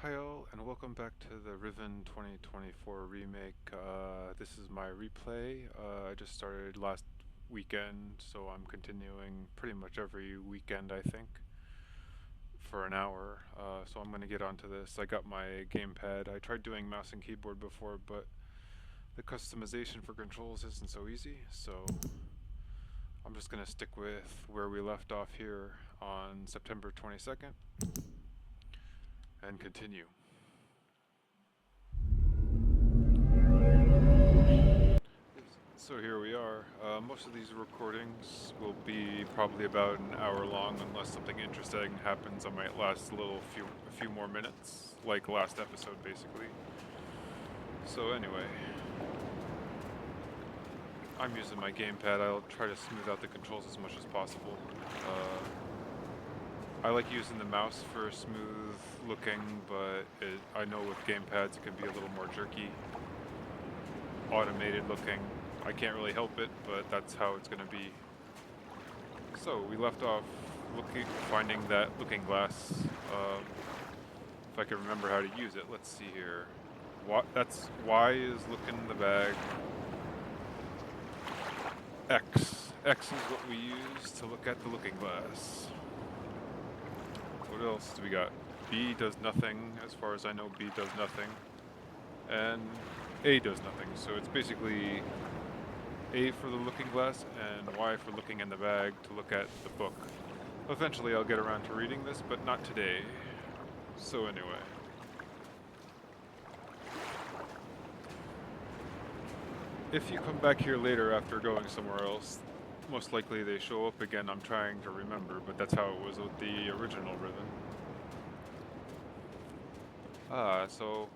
Hi all, and welcome back to the Riven 2024 remake. This is my replay. I just started last weekend, so I'm continuing pretty much every weekend, I think, for an hour. So I'm going to get onto this. I got my gamepad. I tried doing mouse and keyboard before, but the customization for controls isn't so easy, so I'm just going to stick with where we left off here on September 22nd and continue. So here we are. Most of these recordings will be probably about an hour long, unless something interesting happens. I might last a few more minutes, like last episode, basically. So anyway, I'm using my gamepad. I'll try to smooth out the controls as much as possible. I like using the mouse for smooth looking, but I know with gamepads it can be a little more jerky, automated looking. I can't really help it, but that's how it's gonna be. So we left off finding that looking glass. If I can remember how to use it, let's see here. That's Y is look in the bag. X is what we use to look at the looking glass. What else do we got? B does nothing. As far as I know, B does nothing. And A does nothing. So it's basically A for the looking glass and Y for looking in the bag to look at the book. Eventually I'll get around to reading this, but not today. So anyway. If you come back here later after going somewhere else, most likely they show up again. I'm trying to remember, but that's how it was with the original Riven. So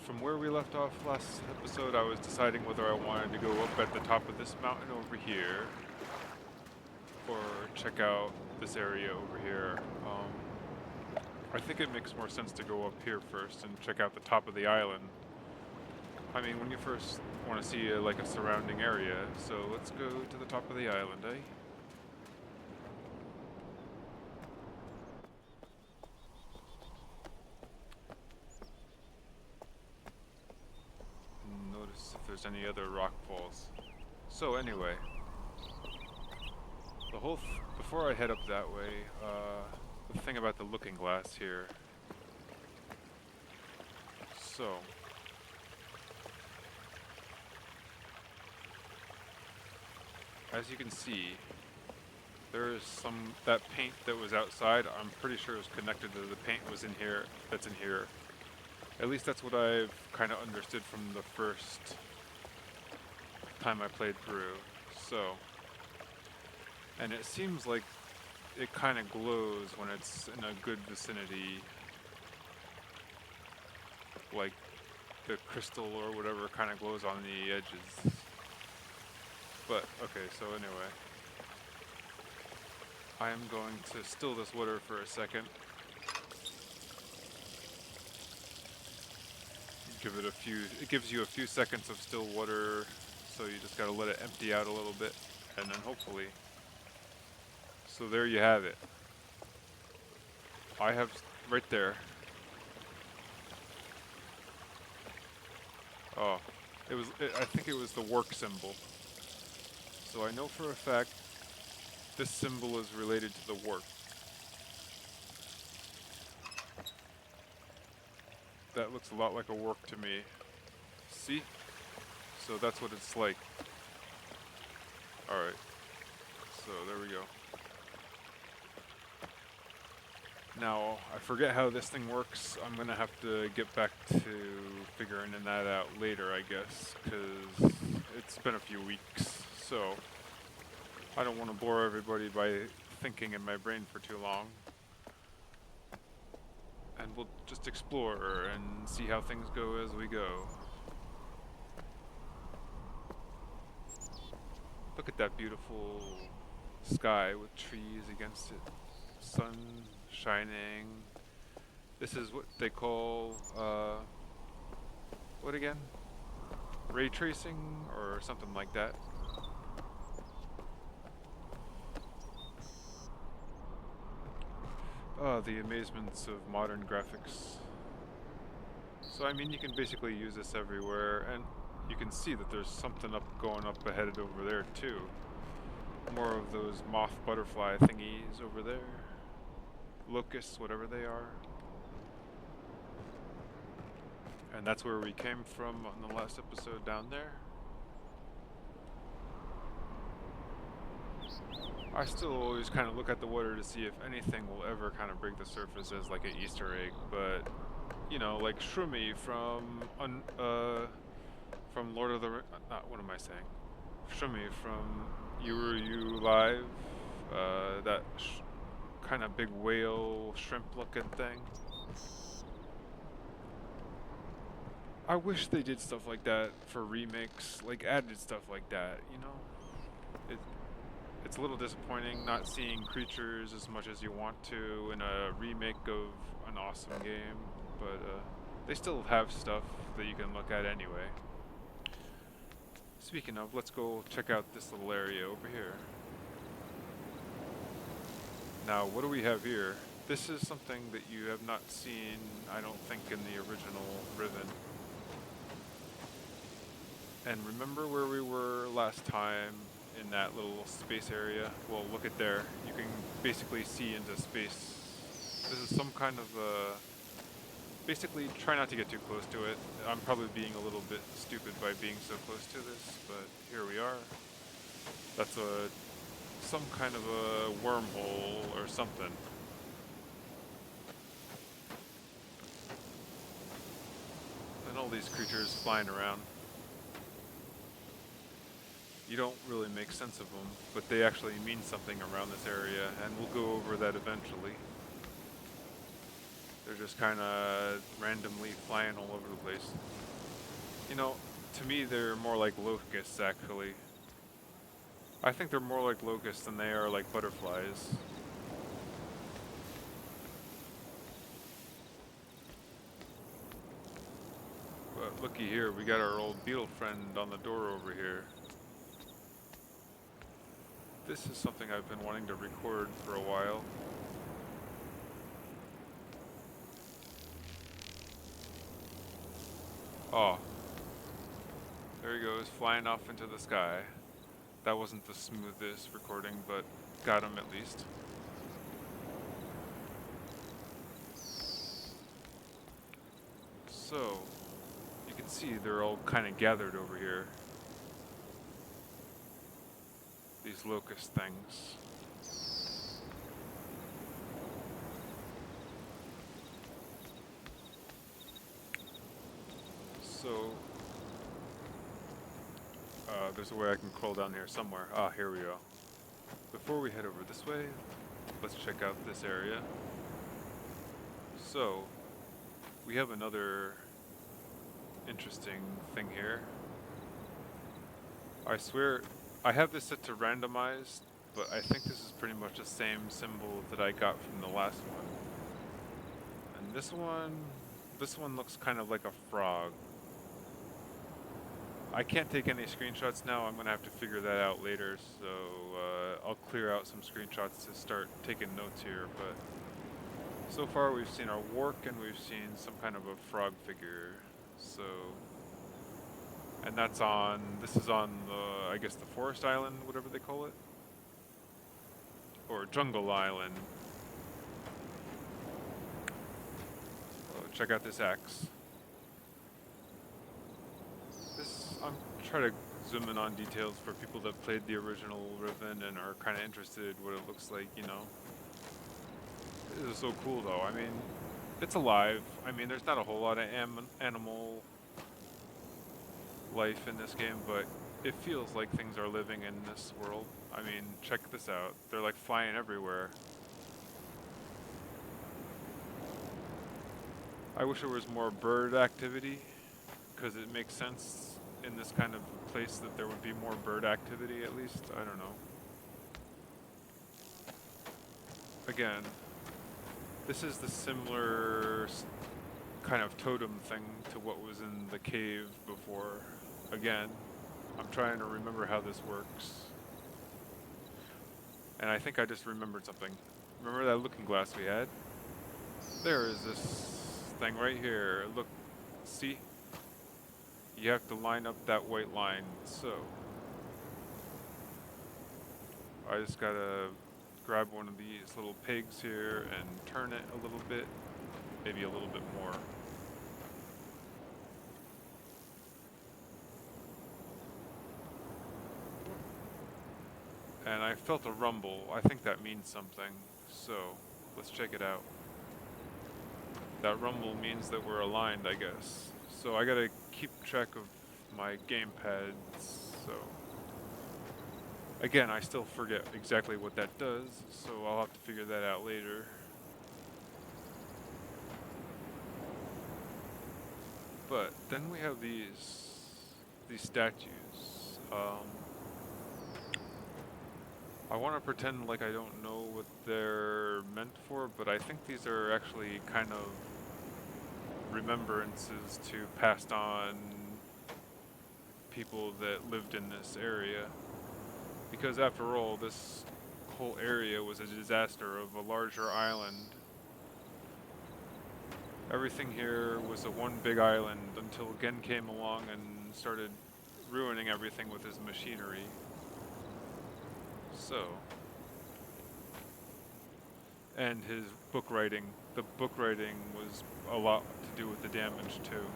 from where we left off last episode, I was deciding whether I wanted to go up at the top of this mountain over here or check out this area over here. I think it makes more sense to go up here first and check out the top of the island. I mean, when you first want to see like a surrounding area, so let's go to the top of the island, eh? Notice if there's any other rock falls. So anyway, before I head up that way, the thing about the looking glass here. So as you can see, there is that paint that was outside. I'm pretty sure it was connected to the paint was in here. That's in here. At least that's what I've kind of understood from the first time I played through. So, and it seems like it kind of glows when it's in a good vicinity, like the crystal or whatever kind of glows on the edges. But okay, so anyway, I am going to still this water for a second. It gives you a few seconds of still water, so you just gotta let it empty out a little bit, and then hopefully. So there you have it. I have right there. Oh, I think it was the work symbol. So I know for a fact this symbol is related to the work. That looks a lot like a work to me. See? So that's what it's like. Alright. So there we go. Now, I forget how this thing works. I'm gonna have to get back to figuring that out later, I guess, because it's been a few weeks, so I don't want to bore everybody by thinking in my brain for too long. And we'll just explore and see how things go as we go. Look at that beautiful sky with trees against it. Sun shining. This is what they call, what again? Ray tracing or something like that. Oh, the amazements of modern graphics. So I mean, you can basically use this everywhere, and you can see that there's something going up ahead over there too. More of those moth butterfly thingies over there. Locusts, whatever they are. And that's where we came from on the last episode down there. I still always kind of look at the water to see if anything will ever kind of break the surface as like an Easter egg, but you know, like Shroomy from Lord of the what am I saying? Shroomy from You Live, that kind of big whale shrimp looking thing. I wish they did stuff like that for remakes, like added stuff like that, you know? It's a little disappointing not seeing creatures as much as you want to in a remake of an awesome game, but they still have stuff that you can look at anyway. Speaking of, let's go check out this little area over here. Now, what do we have here? This is something that you have not seen, I don't think, in the original Riven. And remember where we were last time in that little space area? Well, look at there. You can basically see into space. This is some kind of basically try not to get too close to it. I'm probably being a little bit stupid by being so close to this, but here we are. That's some kind of a wormhole or something. And all these creatures flying around. You don't really make sense of them, but they actually mean something around this area, and we'll go over that eventually. They're just kind of randomly flying all over the place. You know, to me they're more like locusts actually. I think they're more like locusts than they are like butterflies. But looky here, we got our old beetle friend on the door over here. This is something I've been wanting to record for a while. Oh. There he goes, flying off into the sky. That wasn't the smoothest recording, but got him at least. So, you can see they're all kind of gathered over here. These locust things. So, there's a way I can crawl down here somewhere. Ah, here we go. Before we head over this way, let's check out this area. So, we have another interesting thing here. I swear, I have this set to randomized, but I think this is pretty much the same symbol that I got from the last one. And this one looks kind of like a frog. I can't take any screenshots now, I'm gonna have to figure that out later, so I'll clear out some screenshots to start taking notes here, but so far we've seen our wark and we've seen some kind of a frog figure, so, and this is on the, I guess the forest island, whatever they call it, or jungle island. Oh, check out this axe. I'm trying to zoom in on details for people that played the original Riven and are kind of interested what it looks like, you know. This is so cool though. I mean, it's alive. I mean, there's not a whole lot of animal life in this game, but it feels like things are living in this world. I mean, check this out. They're like flying everywhere. I wish there was more bird activity, because it makes sense in this kind of place that there would be more bird activity at least. I don't know. Again, this is the similar kind of totem thing to what was in the cave before. Again, I'm trying to remember how this works. And I think I just remembered something. Remember that looking glass we had? There is this thing right here. Look, see? You have to line up that white line. So, I just gotta grab one of these little pigs here and turn it a little bit, maybe a little bit more. And I felt a rumble. I think that means something. So, let's check it out. That rumble means that we're aligned, I guess. So I gotta keep track of my gamepads, so... Again, I still forget exactly what that does, so I'll have to figure that out later. But then we have these statues. I want to pretend like I don't know what they're meant for, but I think these are actually kind of remembrances to passed on people that lived in this area. Because after all, this whole area was a disaster of a larger island. Everything here was a one big island until Gehn came along and started ruining everything with his machinery. So, and his book writing. The book writing was a lot to do with the damage too.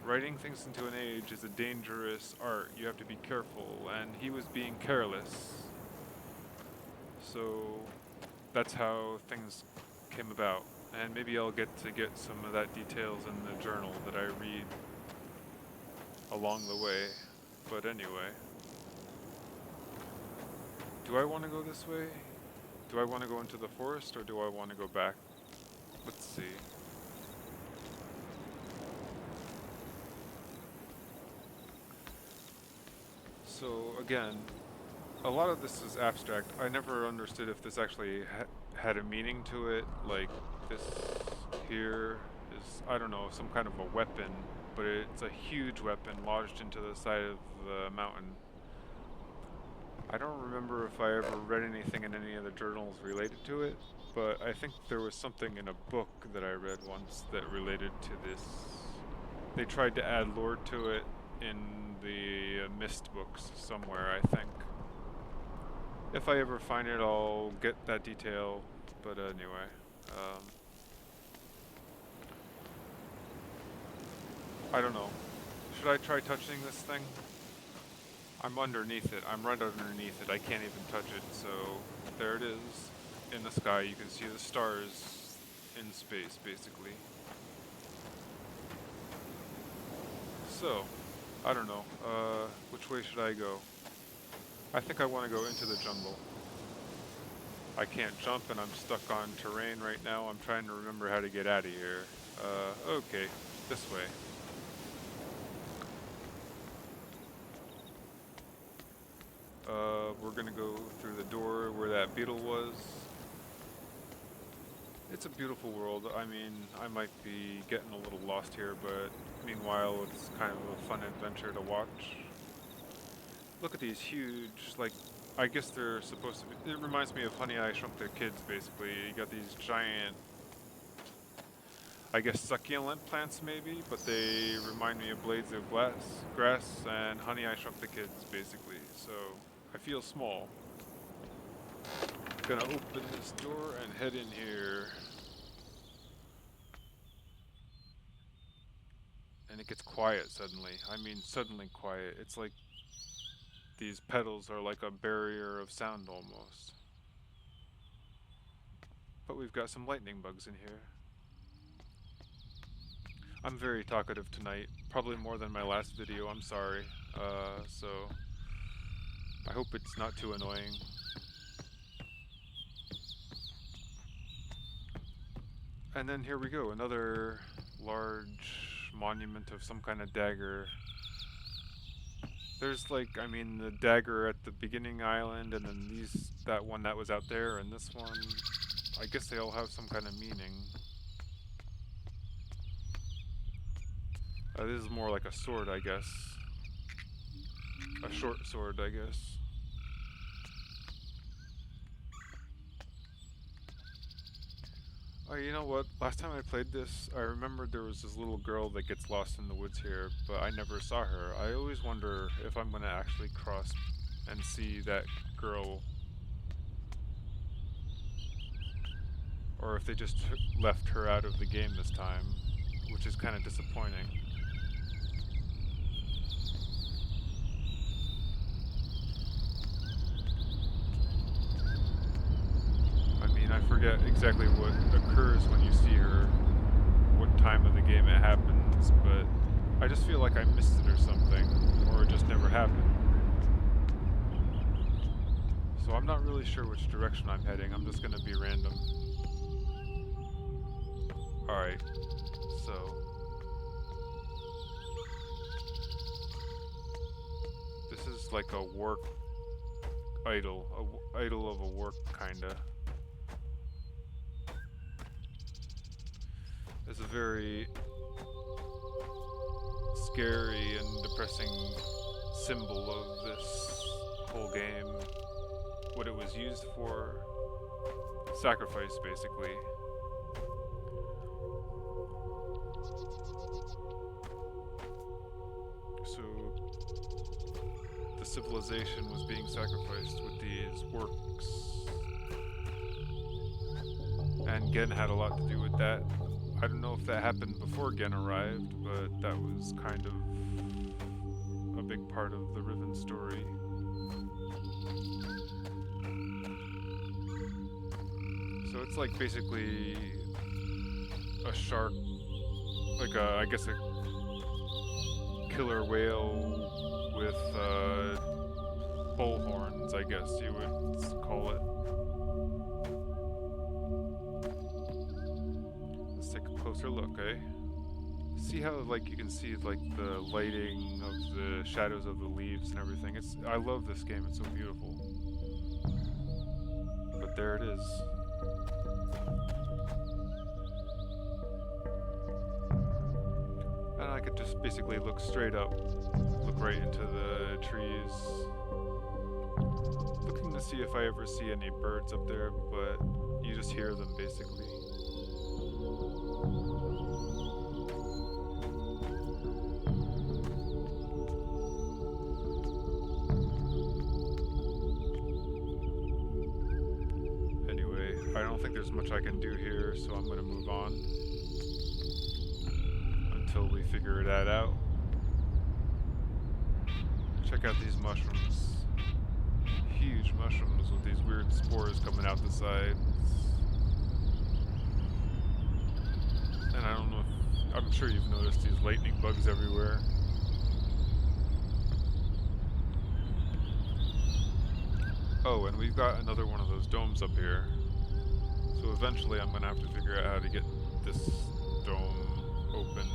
Writing things into an age is a dangerous art. You have to be careful, and he was being careless. So that's how things came about. And maybe I'll get some of that details in the journal that I read along the way. But anyway. Do I want to go this way? Do I want to go into the forest, or do I want to go back? Let's see. So again, a lot of this is abstract. I never understood if this actually had a meaning to it. Like this here is, I don't know, some kind of a weapon, but it's a huge weapon lodged into the side of the mountain. I don't remember if I ever read anything in any of the journals related to it, but I think there was something in a book that I read once that related to this. They tried to add lore to it in the Myst books somewhere, I think. If I ever find it, I'll get that detail, but anyway. I don't know. Should I try touching this thing? I'm underneath it. I'm right underneath it. I can't even touch it, so there it is. In the sky, you can see the stars in space, basically. So, I don't know. Which way should I go? I think I want to go into the jungle. I can't jump and I'm stuck on terrain right now. I'm trying to remember how to get out of here. Okay, this way. We're gonna go through the door where that beetle was. It's a beautiful world. I mean, I might be getting a little lost here, but meanwhile, it's kind of a fun adventure to watch. Look at these huge, like, I guess they're supposed to be, it reminds me of Honey, I Shrunk the Kids, basically. You got these giant, I guess succulent plants maybe, but they remind me of blades of grass and Honey, I Shrunk the Kids, basically. So, I feel small. Gonna open this door and head in here. And it gets quiet suddenly. I mean, suddenly quiet. It's like these petals are like a barrier of sound almost. But we've got some lightning bugs in here. I'm very talkative tonight, probably more than my last video, I'm sorry. So I hope it's not too annoying. And then here we go, another large monument of some kind of dagger. There's like, I mean, the dagger at the beginning island, and then that one that was out there, and this one. I guess they all have some kind of meaning. This is more like a sword, I guess. A short sword, I guess. Oh, you know what? Last time I played this, I remembered there was this little girl that gets lost in the woods here, but I never saw her. I always wonder if I'm gonna actually cross and see that girl, or if they just left her out of the game this time, which is kind of disappointing. I mean, I forget exactly what occurs when you see her, what time of the game it happens, but I just feel like I missed it or something, or it just never happened. So I'm not really sure which direction I'm heading. I'm just gonna be random. Alright, so this is like a work idol, idol of a work kinda. It's a very scary and depressing symbol of this whole game. What it was used for. Sacrifice, basically. So the civilization was being sacrificed with these works. And Gehn had a lot to do with that. I don't know if that happened before Gehn arrived, but that was kind of a big part of the Riven story. So it's like basically a shark, like I guess a killer whale with bull horns, I guess you would call it. Let's take a closer look, eh? See how like you can see like the lighting of the shadows of the leaves and everything. I love this game, it's so beautiful. But there it is. And I could just basically look straight up, look right into the trees, looking to see if I ever see any birds up there, but you just hear them basically. Anyway, I don't think there's much I can do here, so I'm gonna move on until we figure that out. Check out these mushrooms. Huge mushrooms with these weird spores coming out the sides. And I don't know if, I'm sure you've noticed these lightning bugs everywhere. Oh, and we've got another one of those domes up here. So eventually I'm gonna have to figure out how to get this dome open.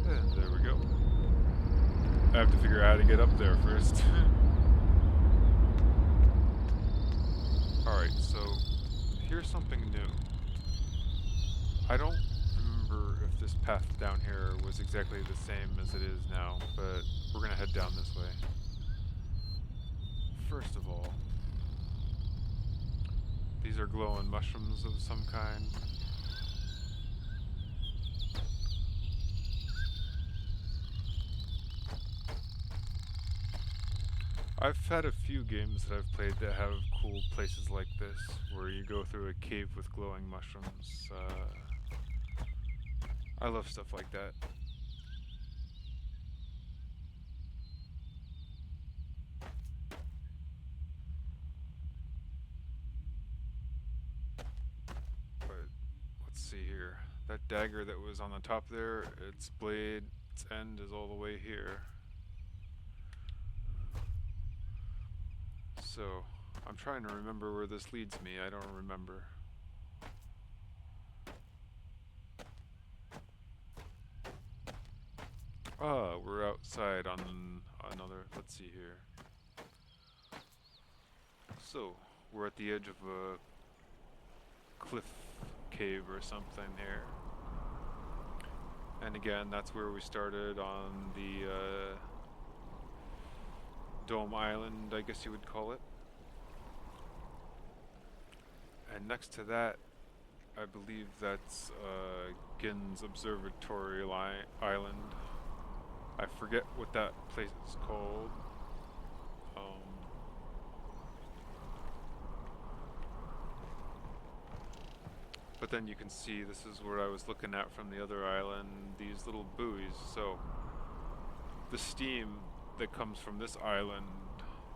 And there we go. I have to figure out how to get up there first. Alright, so here's something new. I don't remember if this path down here was exactly the same as it is now, but we're gonna head down this way. First of all, these are glowing mushrooms of some kind. I've had a few games that I've played that have cool places like this, where you go through a cave with glowing mushrooms. I love stuff like that. But let's see here. That dagger that was on the top there, its blade, its end is all the way here. So, I'm trying to remember where this leads me. I don't remember. Ah, we're outside on another, let's see here. So, we're at the edge of a cliff cave or something here. And again, that's where we started on the Dome Island, I guess you would call it. And next to that, I believe that's Gehn's Observatory Island. I forget what that place is called. But then you can see this is where I was looking at from the other island, these little buoys. So the steam that comes from this island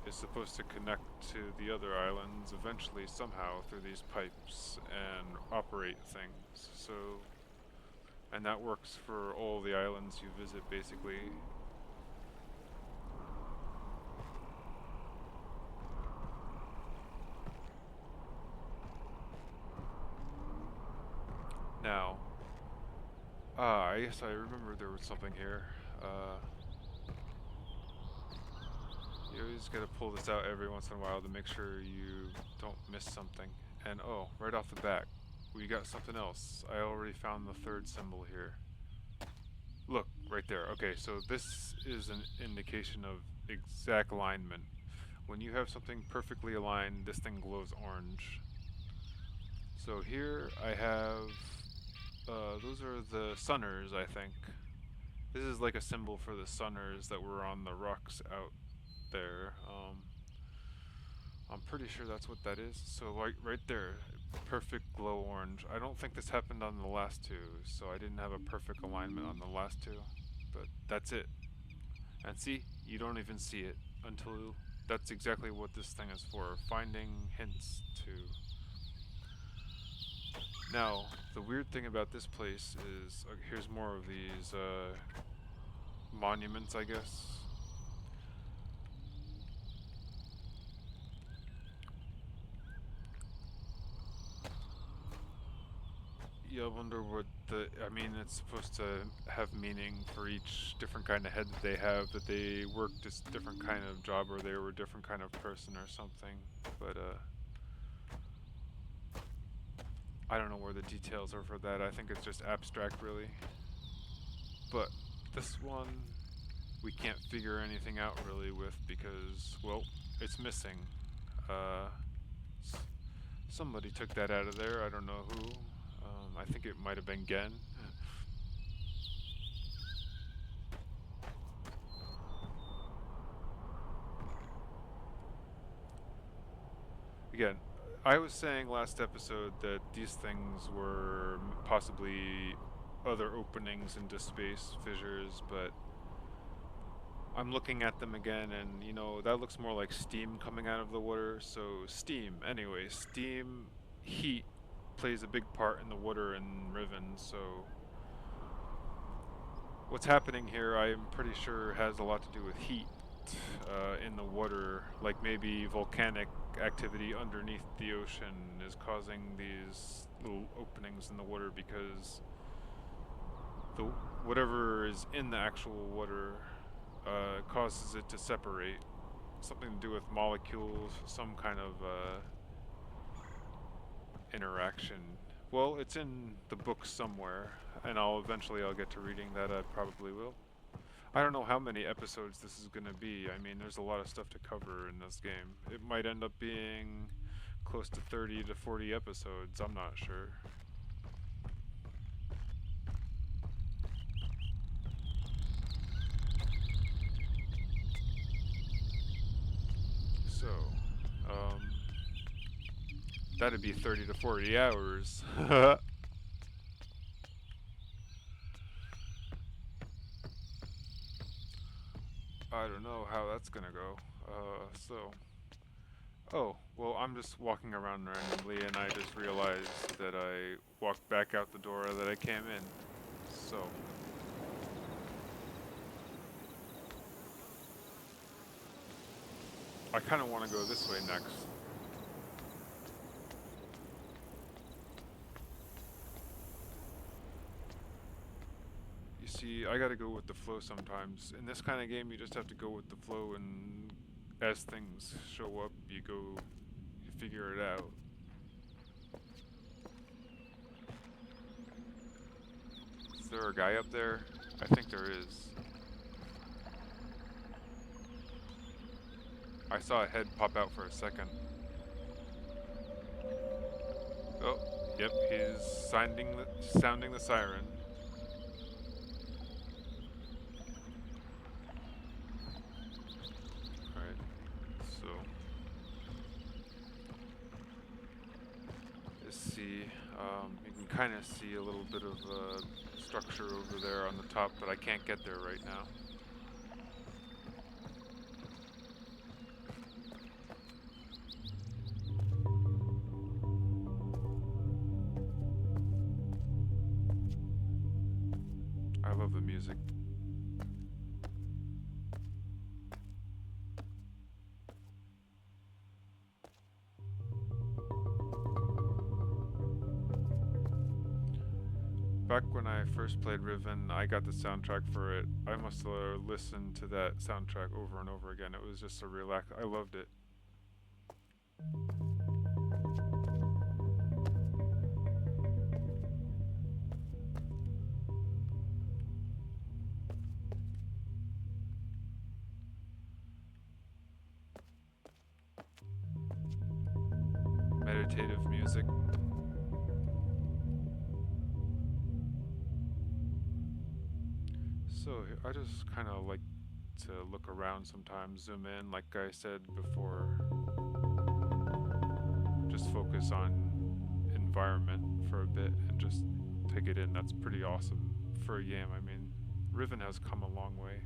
is supposed to connect to the other islands eventually somehow through these pipes and operate things. So, and that works for all the islands you visit basically. Now, yes, I remember there was something here. You always gotta pull this out every once in a while to make sure you don't miss something. And oh, right off the bat, we got something else. I already found the third symbol here. Look, right there. Okay, so this is an indication of exact alignment. When you have something perfectly aligned, this thing glows orange. So here I have, those are the sunners, I think. This is like a symbol for the sunners that were on the rocks out there. I'm pretty sure that's what that is. So like right there, perfect glow orange. I don't think this happened on the last two, so I didn't have a perfect alignment on the last two. But that's it. And see, you don't even see it until that's exactly what this thing is for. Finding hints to. Now, the weird thing about this place is, here's more of these monuments, I guess. Yeah, I wonder what I mean, it's supposed to have meaning for each different kind of head that they have, that they worked this different kind of job or they were a different kind of person or something. But, I don't know where the details are for that. I think it's just abstract, really. But this one, we can't figure anything out really with because, well, it's missing. Somebody took that out of there. I don't know who. I think it might have been Gehn. Again, I was saying last episode that these things were possibly other openings into space, fissures, but I'm looking at them again and, you know, that looks more like steam coming out of the water. So steam, anyway, steam, heat plays a big part in the water in Riven, so what's happening here I'm pretty sure has a lot to do with heat in the water, like maybe volcanic activity underneath the ocean is causing these little openings in the water because whatever is in the actual water causes it to separate. Something to do with molecules, some kind of interaction. Well, it's in the book somewhere, and eventually I'll get to reading that. I probably will. I don't know how many episodes this is going to be. I mean, there's a lot of stuff to cover in this game. It might end up being close to 30 to 40 episodes. I'm not sure. So, that'd be 30 to 40 hours. I don't know how that's gonna go. Oh, well, I'm just walking around randomly and I just realized that I walked back out the door that I came in. So, I kind of want to go this way next. You see, I gotta go with the flow sometimes. In this kind of game, you just have to go with the flow, and as things show up, you figure it out. Is there a guy up there? I think there is. I saw a head pop out for a second. Yep, he's sounding the siren. Alright, so let's see. You can kind of see a little bit of structure over there on the top, but I can't get there right now. I love the music. Back when I first played Riven, I got the soundtrack for it. I must have listened to that soundtrack over and over again. It was just a relax. I loved it. Meditative music. So I just kind of like to look around sometimes, zoom in, like I said before. Just focus on environment for a bit and just take it in. That's pretty awesome for a game. I mean, Riven has come a long way.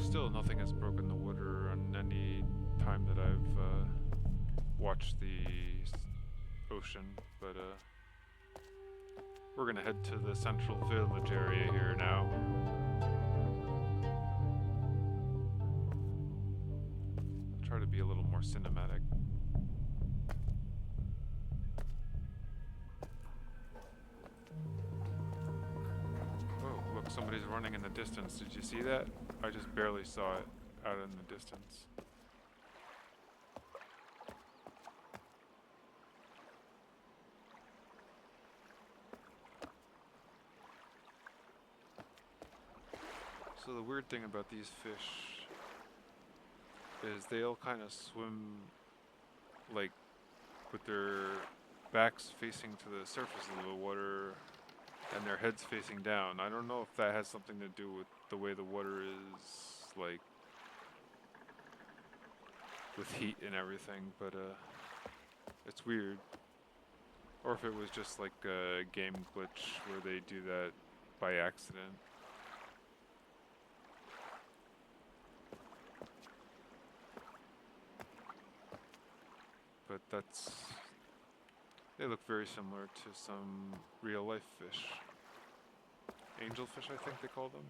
Still, nothing has broken the water on any time that I've watched the ocean, but we're gonna head to the central village area here now. I'll try to be a little more cinematic. Oh, look, somebody's running in the distance. Did you see that? I just barely saw it out in the distance. So the weird thing about these fish is they'll kind of swim like with their backs facing to the surface of the water and their heads facing down. I don't know if that has something to do with the way the water is, like, with heat and everything, but it's weird. Or if it was just like a game glitch where they do that by accident. But they look very similar to some real life fish. Angelfish, I think they call them.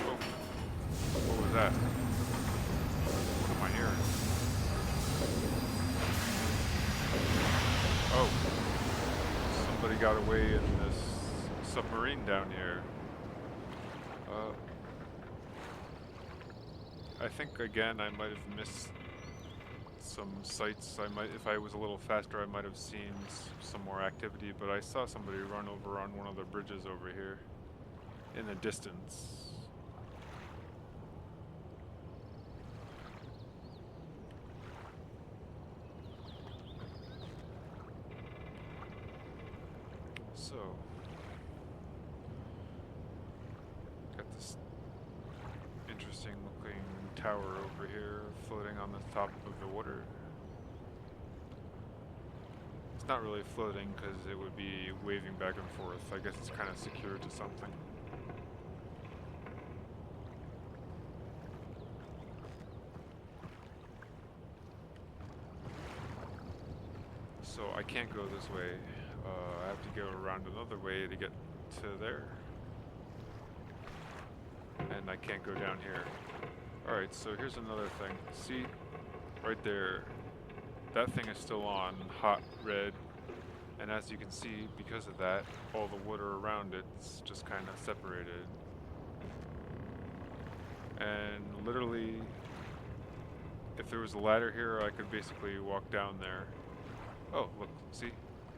Oh, what was that? What am I hearing? Oh, somebody got away in this submarine down here. I think again I might have missed some sights. If I was a little faster, I might have seen some more activity, but I saw somebody run over on one of the bridges over here in the distance. So, got this interesting looking tower over here floating on the top of the water. It's not really floating because it would be waving back and forth. I guess it's kind of secured to something. So I can't go this way. I have to go around another way to get to there. And I can't go down here. Alright, so here's another thing. See, right there, that thing is still on, hot red. And as you can see, because of that, all the water around it's just kind of separated. And literally, if there was a ladder here, I could basically walk down there. Oh, look, see?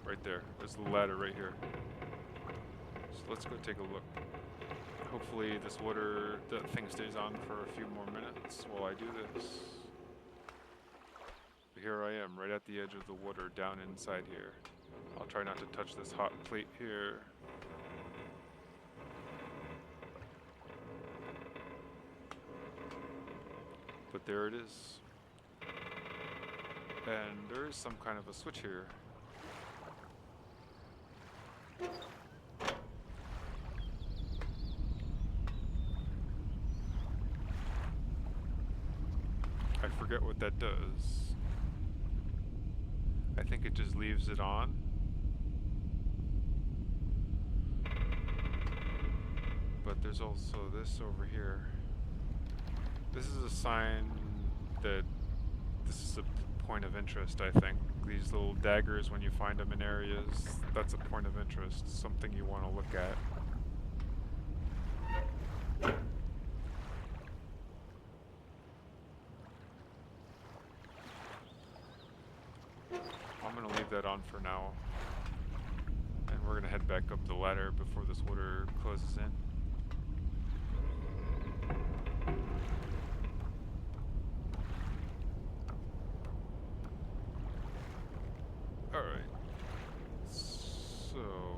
Right there. There's the ladder right here. So let's go take a look. Hopefully this water, that thing stays on for a few more minutes while I do this. But here I am, right at the edge of the water, down inside here. I'll try not to touch this hot plate here. But there it is. And there is some kind of a switch here. I forget what that does. I think it just leaves it on. But there's also this over here. This is a sign that this is a point of interest, I think. These little daggers, when you find them in areas, that's a point of interest, something you want to look at. I'm going to leave that on for now. And we're going to head back up the ladder before this water closes in. Alright. So...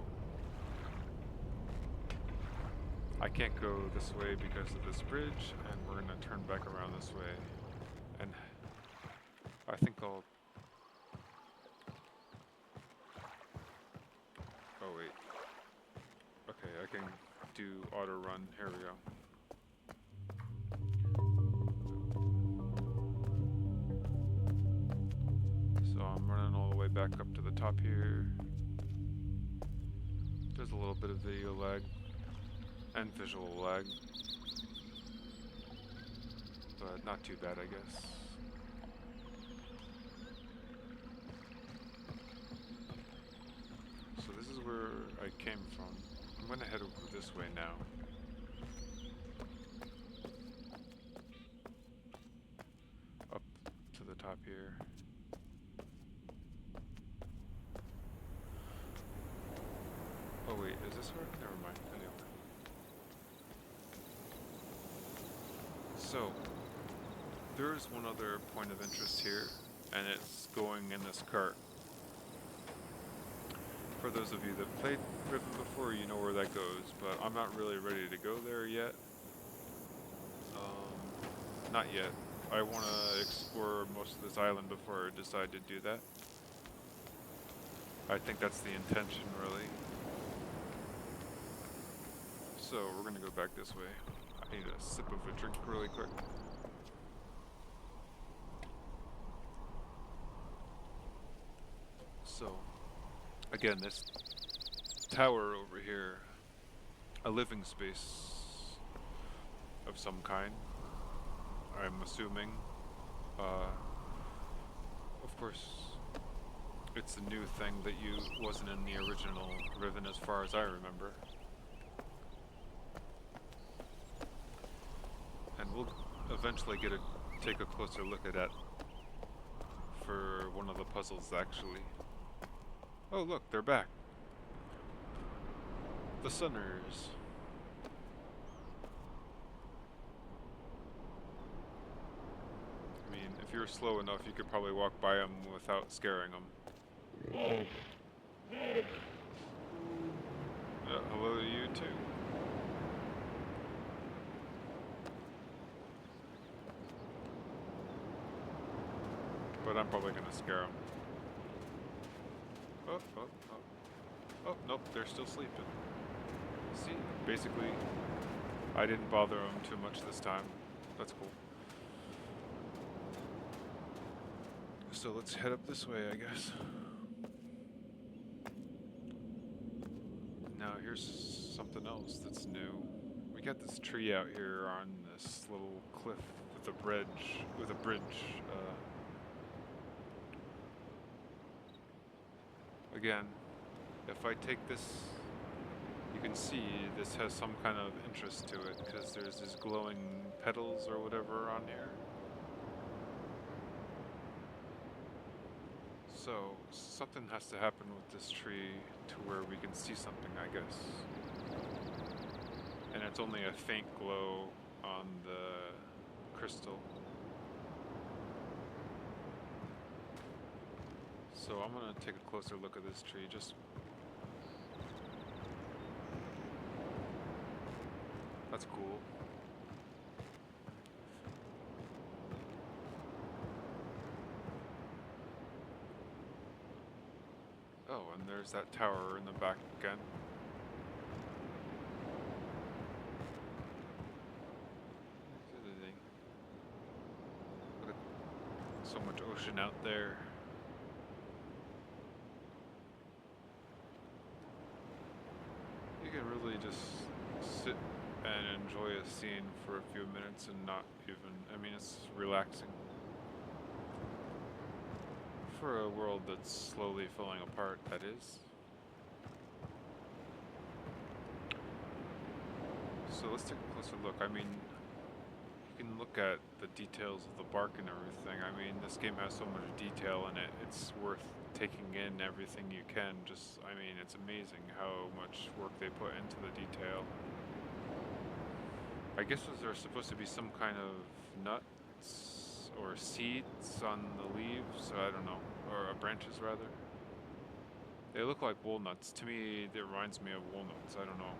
I can't go this way because of this bridge, and we're going to turn back around this way. And I think I'll... Oh wait. Okay, I can do auto run. Here we go. So I'm running all the way back up to the top here. There's a little bit of video lag and visual lag, but not too bad, I guess. So this is where I came from. I'm gonna head over this way now. Up to the top here. Oh wait, is this where? Never mind, anyway. So, there's one other point of interest here, and it's going in this cart. For those of you that played Riven before, you know where that goes, but I'm not really ready to go there yet. Not yet. I want to explore most of this island before I decide to do that. I think that's the intention, really. So, we're gonna go back this way. I need a sip of a drink really quick. So, again, this tower over here, a living space of some kind, I'm assuming. Of course, it's a new thing that wasn't in the original Riven as far as I remember. And we'll eventually take a closer look at that for one of the puzzles, actually. Oh look, they're back. The Sunners. I mean, if you're slow enough, you could probably walk by them without scaring them. Hello to you too. But I'm probably gonna scare them. Oh, oh, oh. Oh, nope, they're still sleeping. See, basically, I didn't bother them too much this time. That's cool. So let's head up this way, I guess. Now here's something else that's new. We got this tree out here on this little cliff with a bridge. Again, if I take this, You can see this has some kind of interest to it because there's these glowing petals or whatever on here. So something has to happen with this tree to where we can see something, I guess. And it's only a faint glow on the crystal. So I'm gonna take a closer look at this tree. That's cool. Oh, and there's that tower in the back again. Here's the other thing. Look at so much ocean out there. You can really just sit and enjoy a scene for a few minutes and not even, I mean, it's relaxing. For a world that's slowly falling apart, that is. So let's take a closer look. I mean, you can look at the details of the bark and everything. I mean, this game has so much detail in it. It's worth taking in everything you can. I mean, it's amazing how much work they put into the detail. I guess there's supposed to be some kind of nuts or seeds on the leaves, I don't know, or branches rather. They look like walnuts. To me, it reminds me of walnuts, I don't know.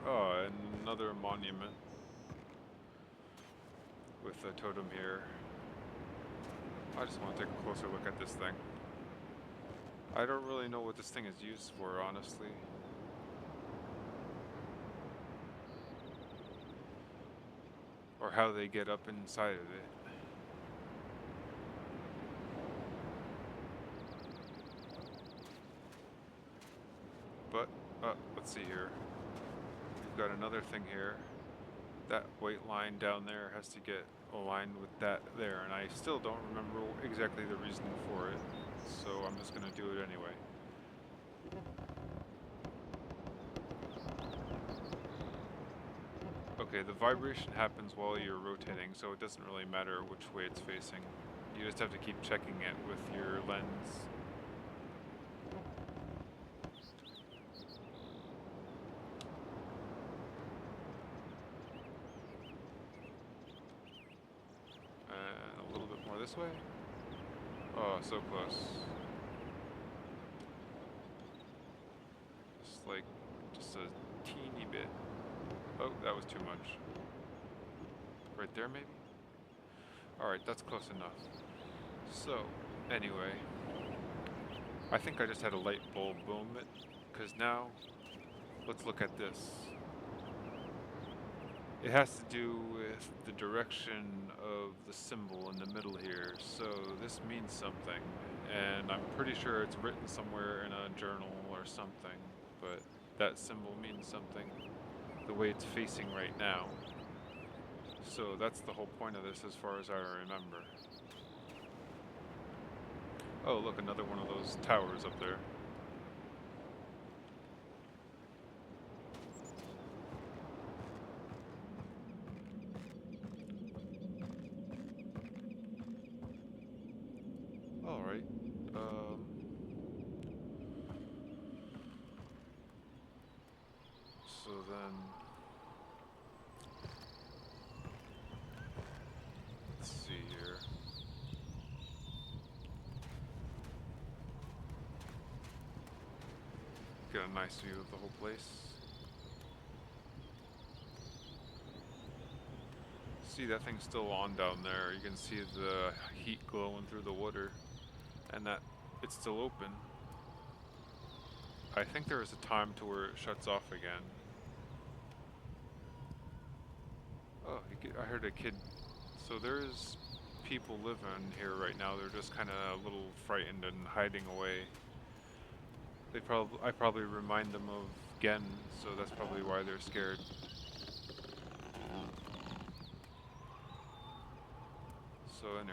Oh, and another monument with a totem here. I just want to take a closer look at this thing. I don't really know what this thing is used for, honestly. Or how they get up inside of it. But, let's see here. We've got another thing here. That white line down there has to get aligned with that there, and I still don't remember exactly the reason for it, so I'm just gonna do it anyway. Okay, the vibration happens while you're rotating, so it doesn't really matter which way it's facing. You just have to keep checking it with your lens. And a little bit more this way. Oh, so close. Just a teeny bit. Oh, that was too much. Right there, maybe? Alright, that's close enough. So, anyway. I think I just had a light bulb moment, because now, let's look at this. It has to do with the direction of the symbol in the middle here, so this means something, and I'm pretty sure it's written somewhere in a journal or something, but that symbol means something, the way it's facing right now. So that's the whole point of this as far as I remember. Oh, look, another one of those towers up there. Alright. So then... let's see here. Get a nice view of the whole place. See, that thing's still on down there. You can see the heat glowing through the water, and that it's still open. I think there is a time to where it shuts off again. Oh, I heard a kid. So there's people living here right now. They're just kind of a little frightened and hiding away. I probably remind them of Gehn, so that's probably why they're scared. So anyway.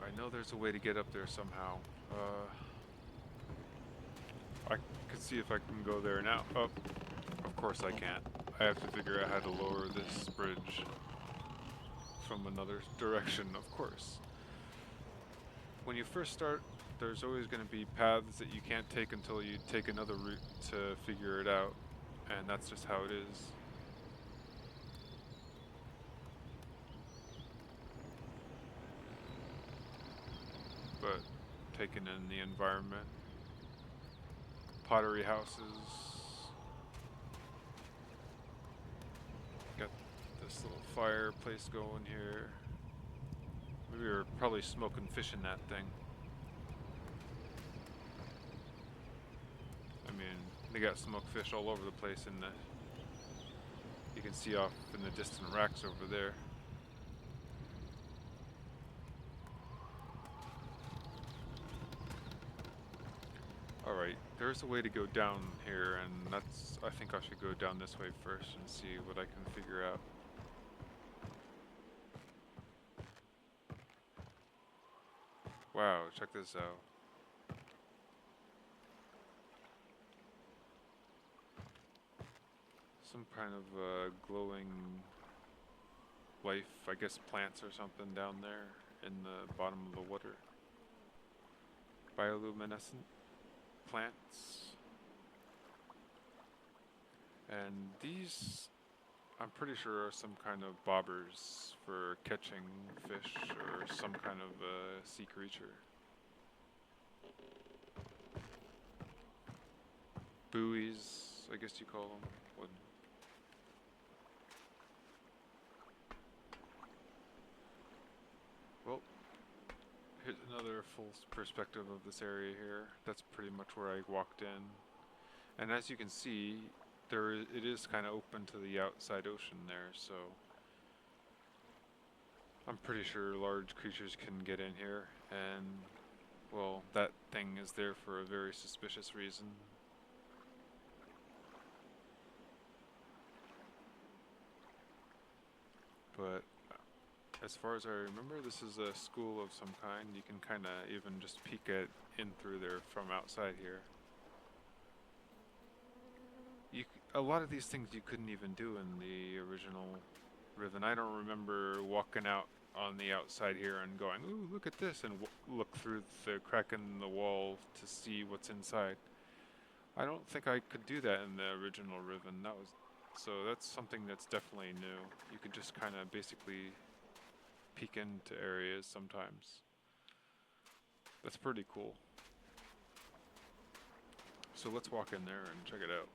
I know there's a way to get up there somehow. I could see if I can go there now. Oh, of course I can't. I have to figure out how to lower this bridge from another direction, of course. When you first start, there's always going to be paths that you can't take until you take another route to figure it out, and that's just how it is. But taking in the environment, pottery houses, got this little fireplace going here. We were probably smoking fish in that thing. I mean, they got smoked fish all over the place in the, you can see off in the distant racks over there. Alright, there's a way to go down here, and that's, I think I should go down this way first and see what I can figure out. Wow, check this out. Some kind of glowing life, I guess plants or something down there in the bottom of the water. Bioluminescent plants. And these, I'm pretty sure, are some kind of bobbers for catching fish or some kind of sea creature. Buoys, I guess you call them. Well, here's another full perspective of this area here. That's pretty much where I walked in. And as you can see, it is kind of open to the outside ocean there, so I'm pretty sure large creatures can get in here, and well, that thing is there for a very suspicious reason. But as far as I remember, this is a school of some kind. You can kind of even just peek in through there from outside here. A lot of these things you couldn't even do in the original Riven. I don't remember walking out on the outside here and going, ooh, look at this, and look through the crack in the wall to see what's inside. I don't think I could do that in the original Riven. So that's something that's definitely new. You could just kind of basically peek into areas sometimes. That's pretty cool. So let's walk in there and check it out.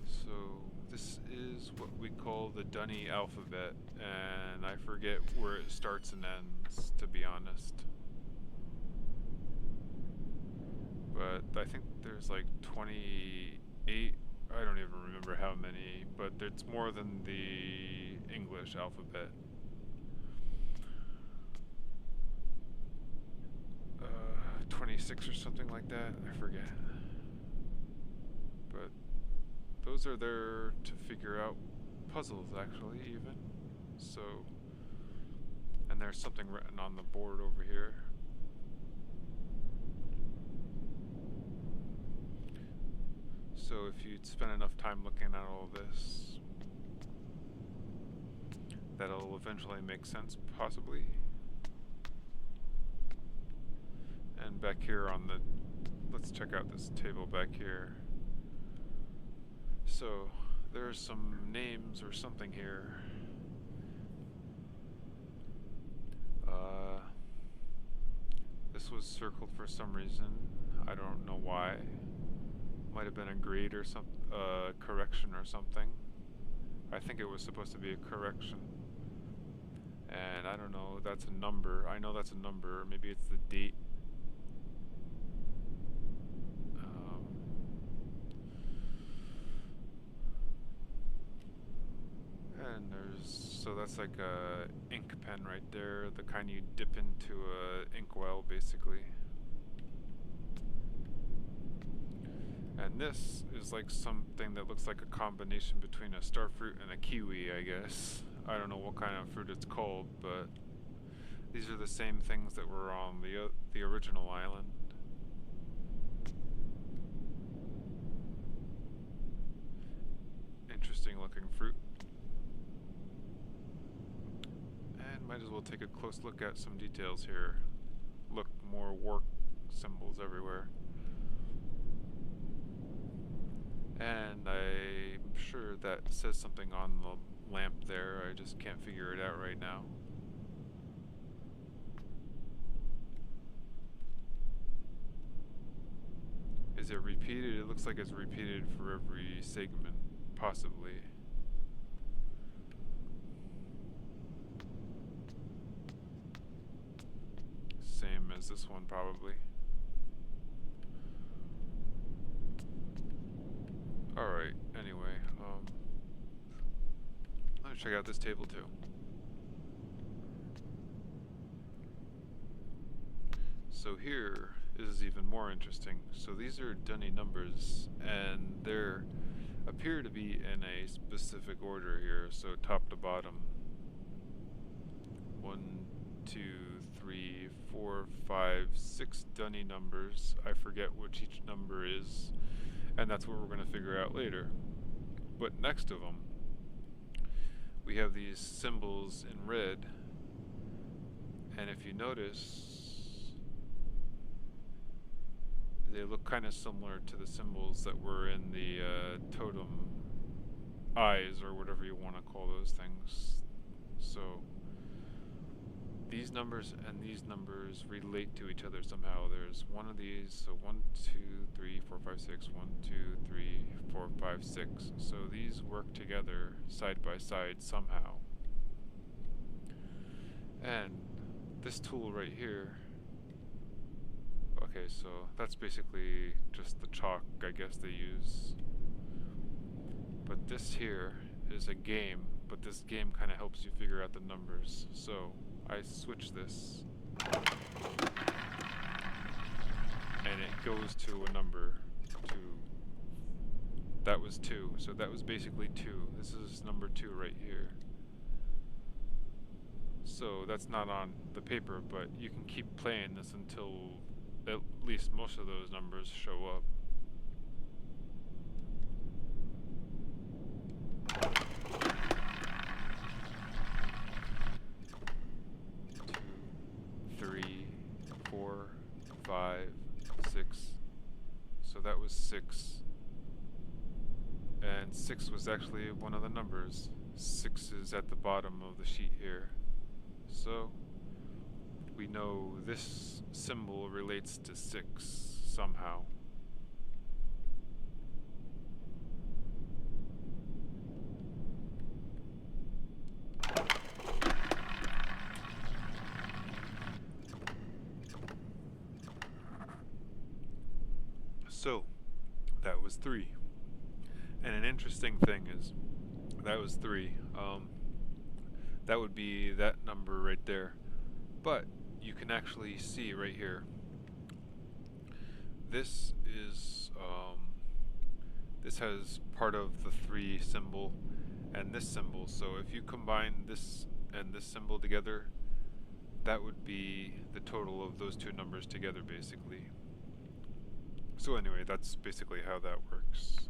So this is what we call the Dunny alphabet, and I forget where it starts and ends, to be honest. But I think there's like 28, I don't even remember how many, but it's more than the English alphabet. 26 or something like that, I forget. But those are there to figure out puzzles, actually, even. So, and there's something written on the board over here. So if you'd spend enough time looking at all this, that'll eventually make sense, possibly. And back here on the, let's check out this table back here. So there's some names or something here. This was circled for some reason. I don't know why. Might have been a grade or some correction or something. I think it was supposed to be a correction. And I don't know, that's a number. I know that's a number. Maybe it's the date. that's like a ink pen right there, the kind you dip into a ink well, basically. And this is like something that looks like a combination between a starfruit and a kiwi, I guess. I don't know what kind of fruit it's called, but these are the same things that were on the original island. Interesting looking fruit. And might as well take a close look at some details here. Look, more work symbols everywhere. And I'm sure that says something on the lamp there, I just can't figure it out right now. Is it repeated? It looks like it's repeated for every segment, possibly. Same as this one, probably. Alright, anyway, let me check out this table too. So here is even more interesting. So these are dunny numbers, and they appear to be in a specific order here, so top to bottom. 1, 2, 3, 4, 5, 6 dunny numbers. I forget which each number is, and that's what we're going to figure out later. But next to them, we have these symbols in red, and if you notice, they look kind of similar to the symbols that were in the totem eyes, or whatever you want to call those things. So these numbers and these numbers relate to each other somehow. There's one of these, so 1, 2, 3, 4, 5, 6, 1, 2, 3, 4, 5, 6. So these work together side by side somehow. And this tool right here, okay, so that's basically just the chalk, I guess, they use. But this here is a game, but this game kind of helps you figure out the numbers. So I switch this, and it goes to a number 2. That was 2, so that was basically 2. This is number 2 right here. So that's not on the paper, but you can keep playing this until at least most of those numbers show up. 3, 4, 5, 6. So that was 6. And 6 was actually one of the numbers. 6 is at the bottom of the sheet here. So we know this symbol relates to 6 somehow. So that was 3. And an interesting thing is, that was 3. That would be that number right there. But you can actually see right here, this is, this has part of the 3 symbol and this symbol. So if you combine this and this symbol together, that would be the total of those 2 numbers together, basically. So anyway, that's basically how that works.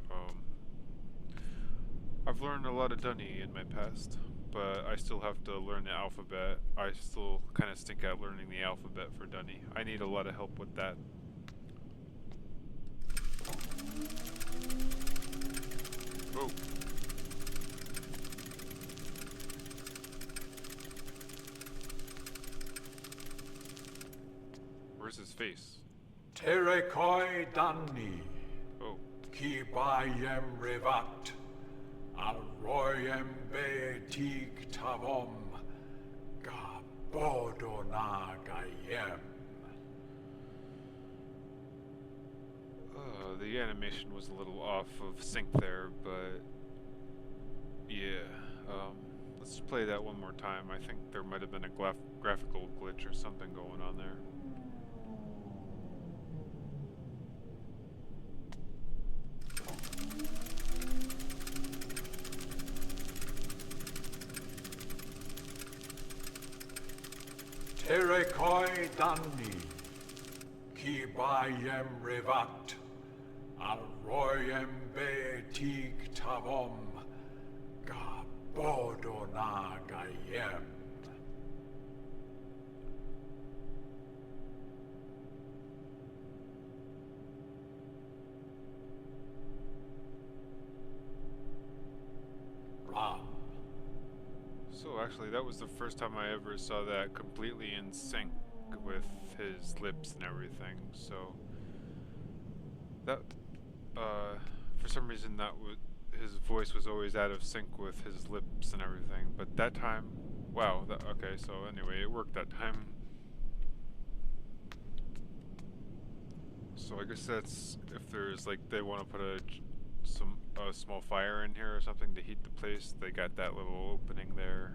I've learned a lot of dunny in my past, but I still have to learn the alphabet. I still kind of stink at learning the alphabet for dunny. I need a lot of help with that. Oh. Where's his face? Terekoi danni, Oh. ki bayem revat, alroyem betik tavom, gabodona gayem. The animation was a little off of sync there, but yeah. Let's play that one more time. I think there might have been a graphical glitch or something going on there. Terekoi Danni, Ki Bayem Rivat, Arroyem Betik Tavom, Gabodona Gayem. Ram. So actually, that was the first time I ever saw that completely in sync with his lips and everything. So that, for some reason, his voice was always out of sync with his lips and everything. But that time, wow. Okay. So anyway, it worked that time. So I guess that's if there's like they want to put a small fire in here or something to heat the place. They got that little opening there.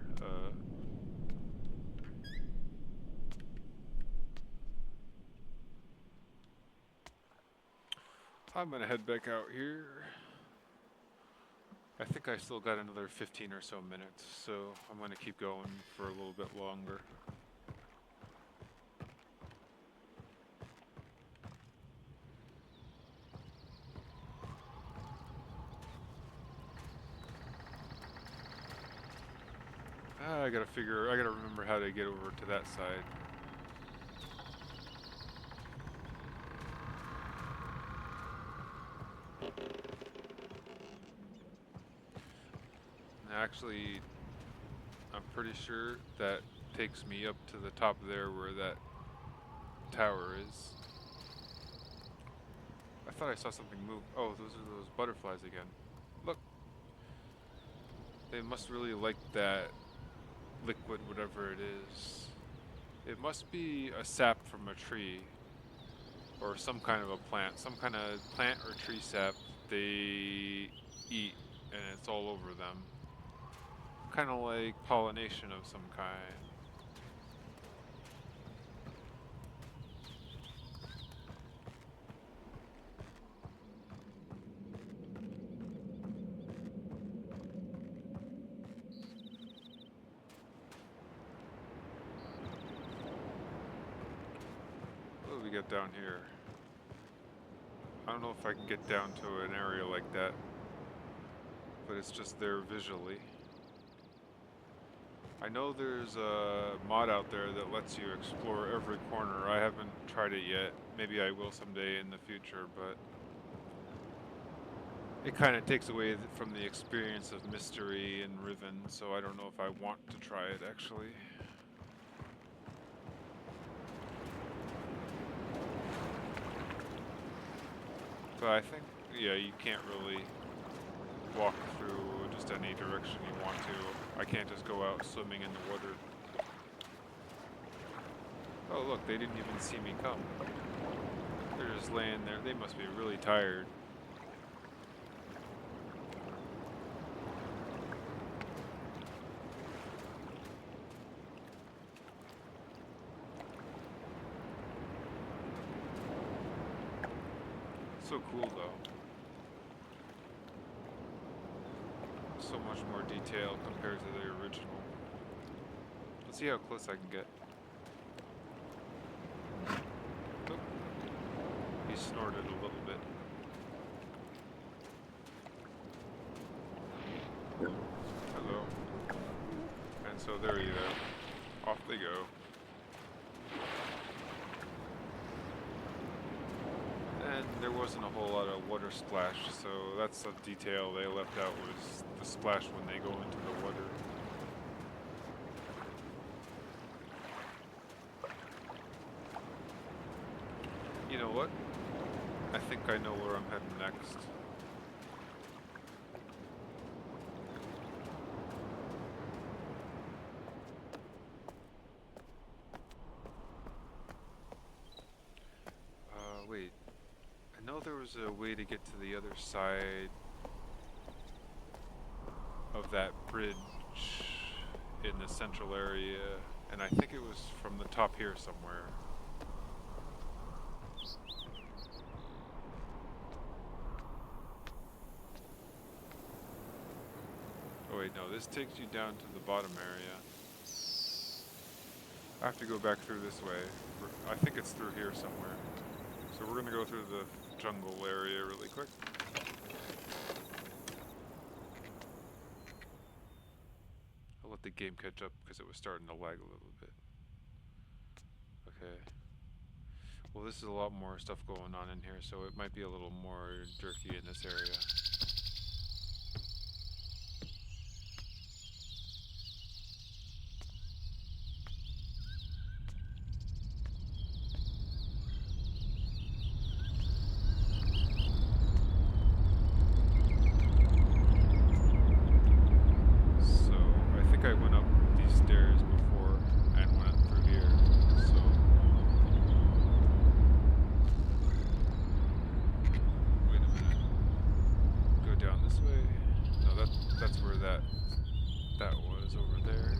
I'm gonna head back out here. I think I still got another 15 or so minutes, so I'm gonna keep going for a little bit longer. I gotta remember how to get over to that side. Actually, I'm pretty sure that takes me up to the top there where that tower is. I thought I saw something move. Oh, those are those butterflies again. Look. They must really like that liquid, whatever it is. It must be a sap from a tree. Or some kind of a plant. Some kind of plant or tree sap they eat, and it's all over them. Kind of like pollination of some kind. What do we get down here? I don't know if I can get down to an area like that, but it's just there visually. I know there's a mod out there that lets you explore every corner. I haven't tried it yet. Maybe I will someday in the future, but it kind of takes away from the experience of mystery and Riven, so I don't know if I want to try it actually. But I think, yeah, you can't really walk through just any direction you want to. I can't just go out swimming in the water. Oh look, they didn't even see me come. They're just laying there. They must be really tired. So cool though. So much more detail compared to the original. Let's see how close I can get. Oh. He snorted a little bit. Hello. And so there you go. Off they go. And there wasn't a whole lot of water splash, so that's a detail they left out, was the splash when they go into the water. You know what? I think I know where I'm heading next. Wait. I know there was a way to get to the other side of that bridge. in the central area, and I think it was from the top here somewhere. Oh wait, no, this takes you down to the bottom area. I have to go back through this way. I think it's through here somewhere. So we're gonna go through the jungle area really quick. I'll let the game catch up because it was starting to lag a little bit. Okay. Well, this is a lot more stuff going on in here, so it might be a little more jerky in this area. So, I think I went up these stairs before and went through here, so... Wait a minute. Go down this way? No, that's where that was, over there.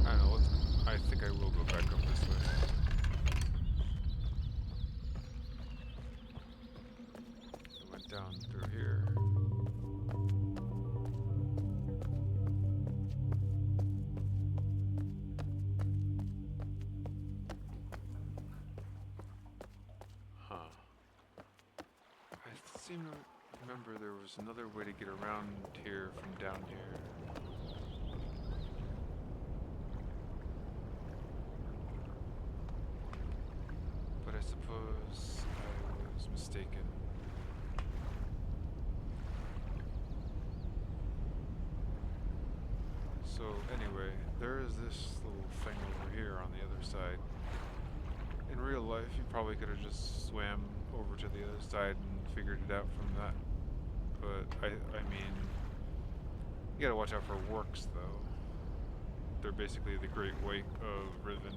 I don't know, I think I will go back up this way. I went down through here. Huh. I seem to remember there was another way to get around here from down here. But I suppose I was mistaken. So anyway, there is this little thing over here on the other side. In real life, you probably could have just swam over to the other side and figured it out from that. But I mean, you gotta watch out for works though. They're basically the Great White of Riven.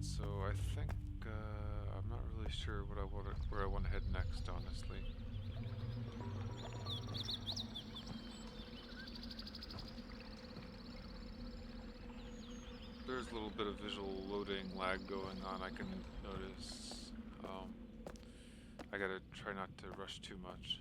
So I think I'm not really sure where I want to head next, honestly. There's a little bit of visual loading lag going on, I can notice. I gotta try not to rush too much.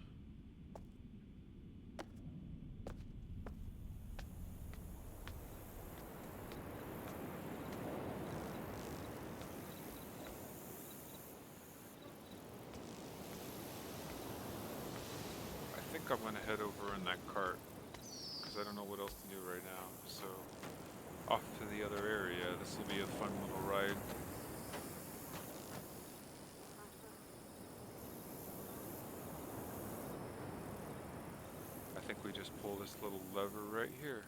I think I'm gonna head over in that cart because I don't know what else to do right now. So off to the other area. This will be a fun little ride. I think we just pull this little lever right here.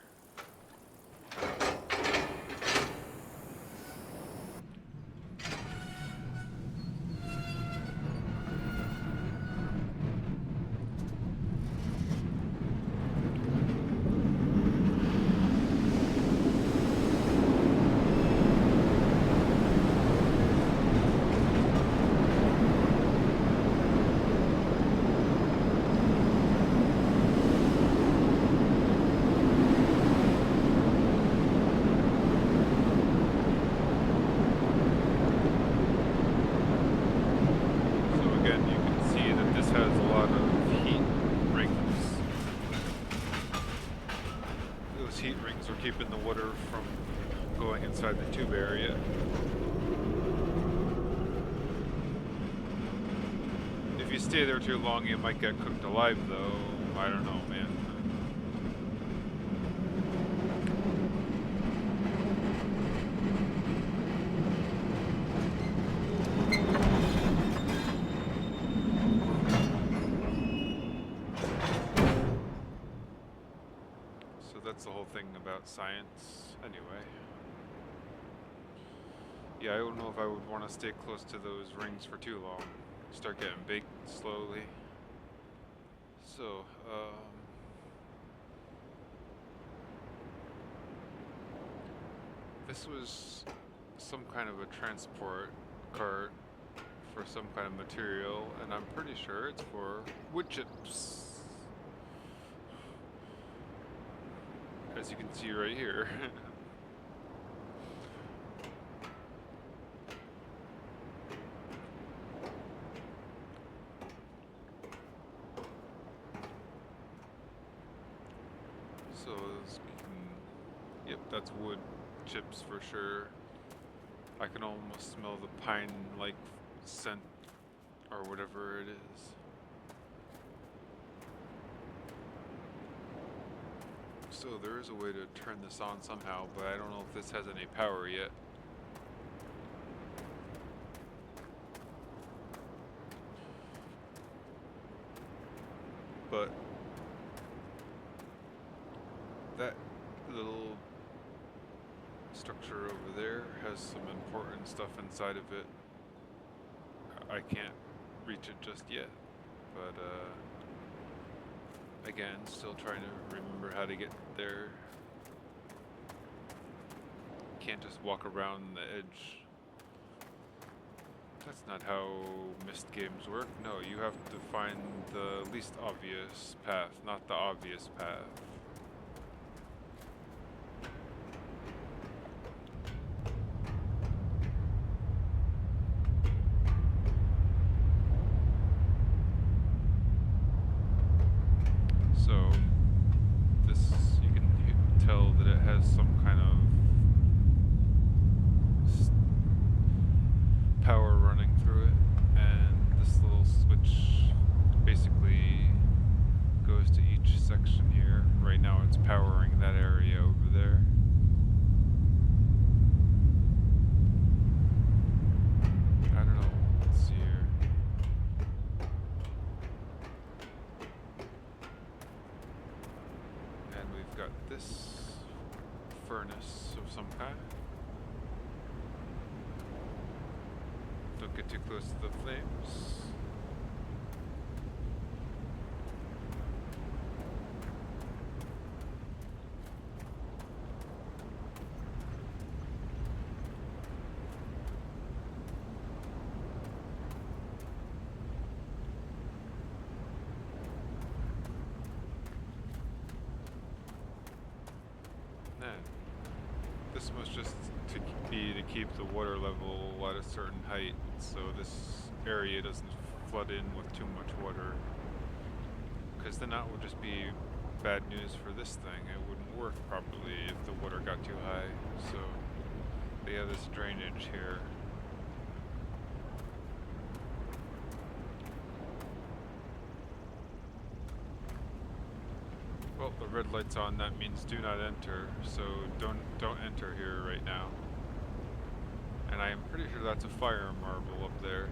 Keeping the water from going inside the tube area. If you stay there too long, you might get cooked alive, though. I don't know, man. So that's the whole thing about science, anyway. Yeah, I don't know if I would want to stay close to those rings for too long. Start getting baked slowly. So, this was some kind of a transport cart for some kind of material, and I'm pretty sure it's for wood chips. As you can see right here. So, yep, that's wood chips for sure. I can almost smell the pine-like scent, or whatever it is. So there is a way to turn this on somehow, but I don't know if this has any power yet. But that little structure over there has some important stuff inside of it. I can't reach it just yet, but again, still trying to remember how to get there. Can't just walk around the edge. That's not how Myst games work. No, you have to find the least obvious path, not the obvious path. So, this, you can tell that it has some kind of power running through it, and this little switch basically goes to each section here. Right now it's powering that area over there. I don't know, let's see here. And we've got this furnace of some kind. Don't get too close to the flames. This must just be to keep the water level at a certain height, so this area doesn't flood in with too much water. Because then that would just be bad news for this thing. It wouldn't work properly if the water got too high. So they have this drainage here. Well, the red light's on, that means do not enter, so don't enter here right now. And I am pretty sure that's a fire marble up there.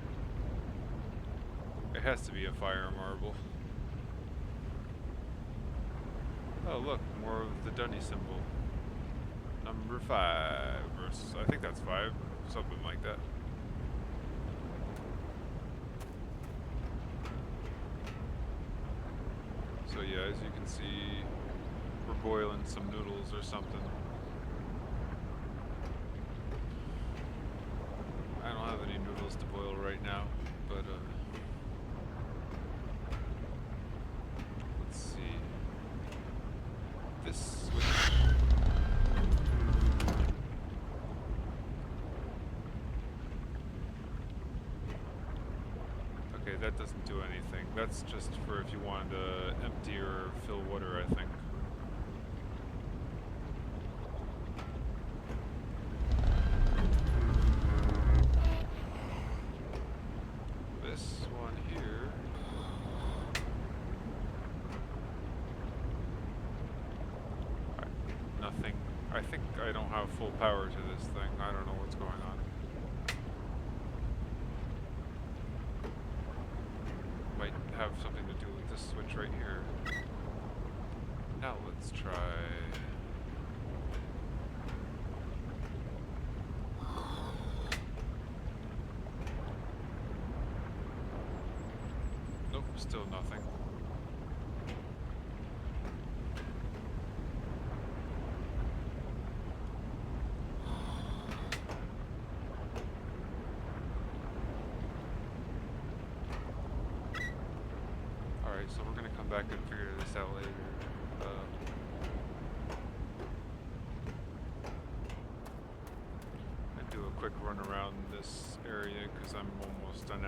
It has to be a fire marble. Oh look, more of the Dunny symbol. Number 5, or I think that's 5, something like that. So yeah, as you can see, we're boiling some noodles or something. I don't have any noodles to boil right now, but let's see. This switch. Okay, that doesn't do anything. That's just for if you wanted to empty or fill water, I think. This one here. Nothing. I think I don't have full power to this thing. I don't know what's going on. Might have something to do with this switch right here. Now let's try. Nope, still nothing. Alright, so we're gonna come back and figure this out later. Do a quick run around this area because I'm almost done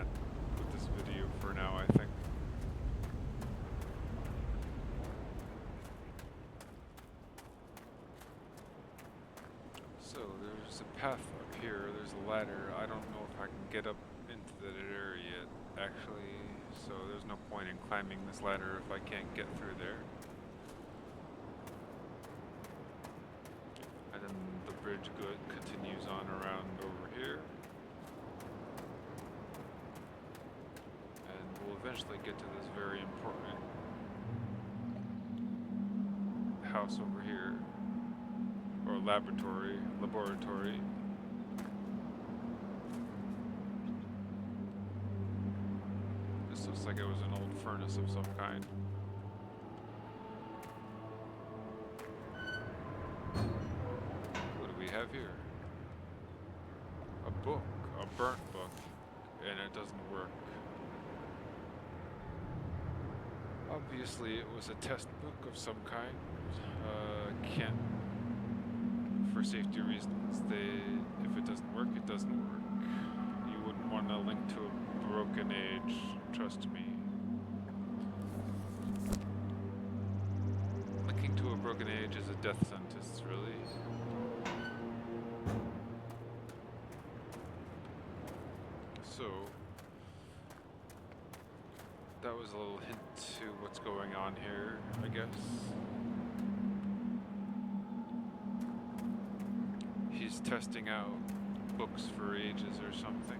with this video for now, I think. So there's a path up here, there's a ladder. I don't know if I can get up into that area actually, so there's no point in climbing this ladder if I can't get through there. And then the bridge continues on around over here. And we'll eventually get to this very important house over here. Or laboratory. This looks like it was an old furnace of some kind. Have here a book, a burnt book, and it doesn't work. Obviously it was a test book of some kind. Can't, for safety reasons, if it doesn't work, it doesn't work. You wouldn't want to link to a broken age, trust me. Linking to a broken age is a death sentence, really. So, that was a little hint to what's going on here, I guess. He's testing out books for ages or something.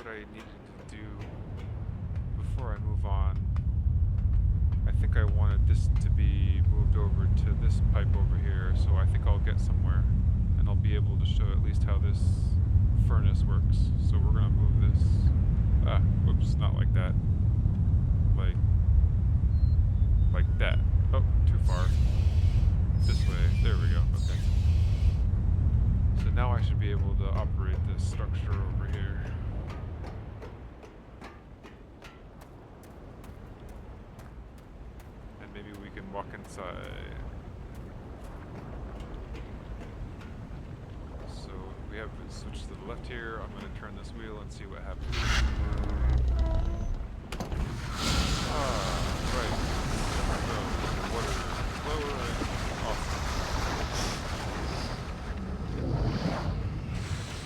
I needed to do before I move on. I think I wanted this to be moved over to this pipe over here, so I think I'll get somewhere and I'll be able to show at least how this furnace works. So we're gonna move this. Whoops, not like that. Like that. Oh, too far. This way. There we go. Okay. So now I should be able to operate this structure over here. Maybe we can walk inside. So we have it switched to the left here. I'm going to turn this wheel and see what happens. Right. So the water is lower and awesome.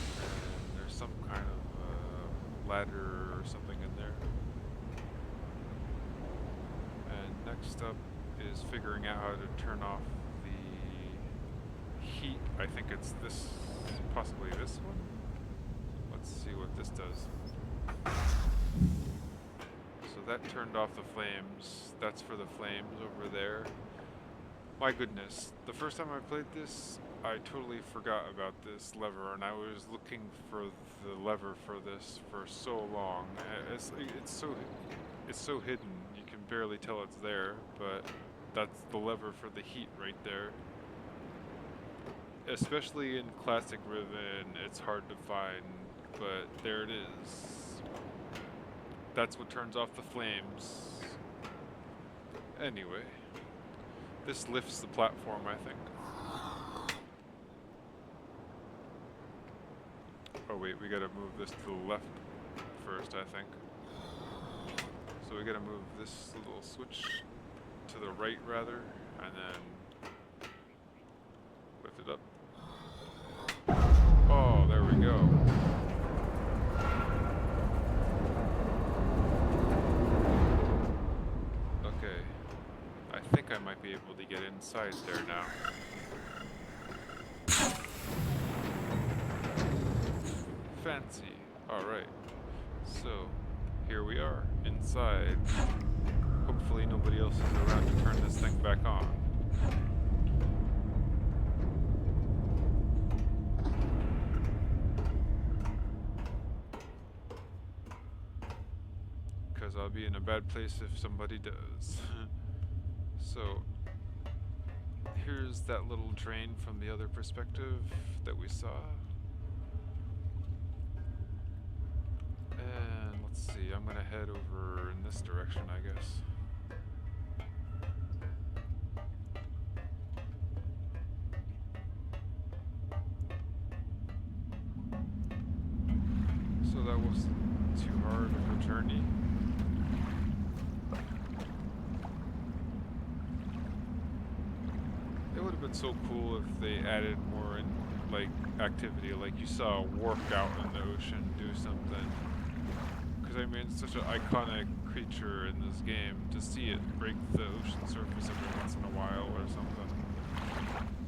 And there's some kind of ladder or something in there. Next up is figuring out how to turn off the heat. I think it's this, possibly this one. Let's see what this does. So that turned off the flames. That's for the flames over there. My goodness, the first time I played this, I totally forgot about this lever, and I was looking for the lever for this for so long. It's so hidden. Barely tell it's there, but that's the lever for the heat right there. Especially in classic Riven, it's hard to find, but there it is. That's what turns off the flames. Anyway, this lifts the platform, I think. Oh wait, we gotta move this to the left first, I think. So we gotta move this little switch to the right rather, and then lift it up. Oh, there we go. able to get inside there now. Fancy. Alright. So, here we are, inside. Hopefully nobody else is around to turn this thing back on. Because I'll be in a bad place if somebody does. So, here's that little drain from the other perspective that we saw. And let's see, I'm gonna head over in this direction, I guess. So that wasn't too hard of a journey. It would have been so cool if they added more in, like, activity, like you saw a workout in the ocean do something. Because I mean, it's such an iconic creature in this game. To see it break the ocean surface every once in a while or something,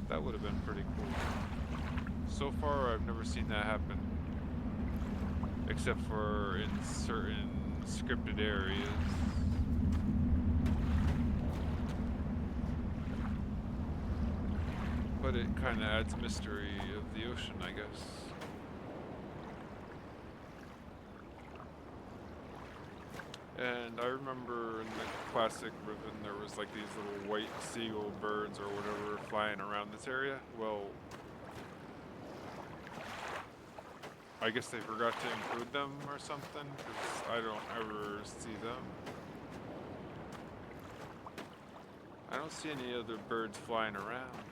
that would have been pretty cool. So far, I've never seen that happen. Except for in certain scripted areas. But it kind of adds mystery of the ocean, I guess. And I remember in the classic Riven there was like these little white seagull birds or whatever flying around this area. Well, I guess they forgot to include them or something, because I don't ever see them. I don't see any other birds flying around.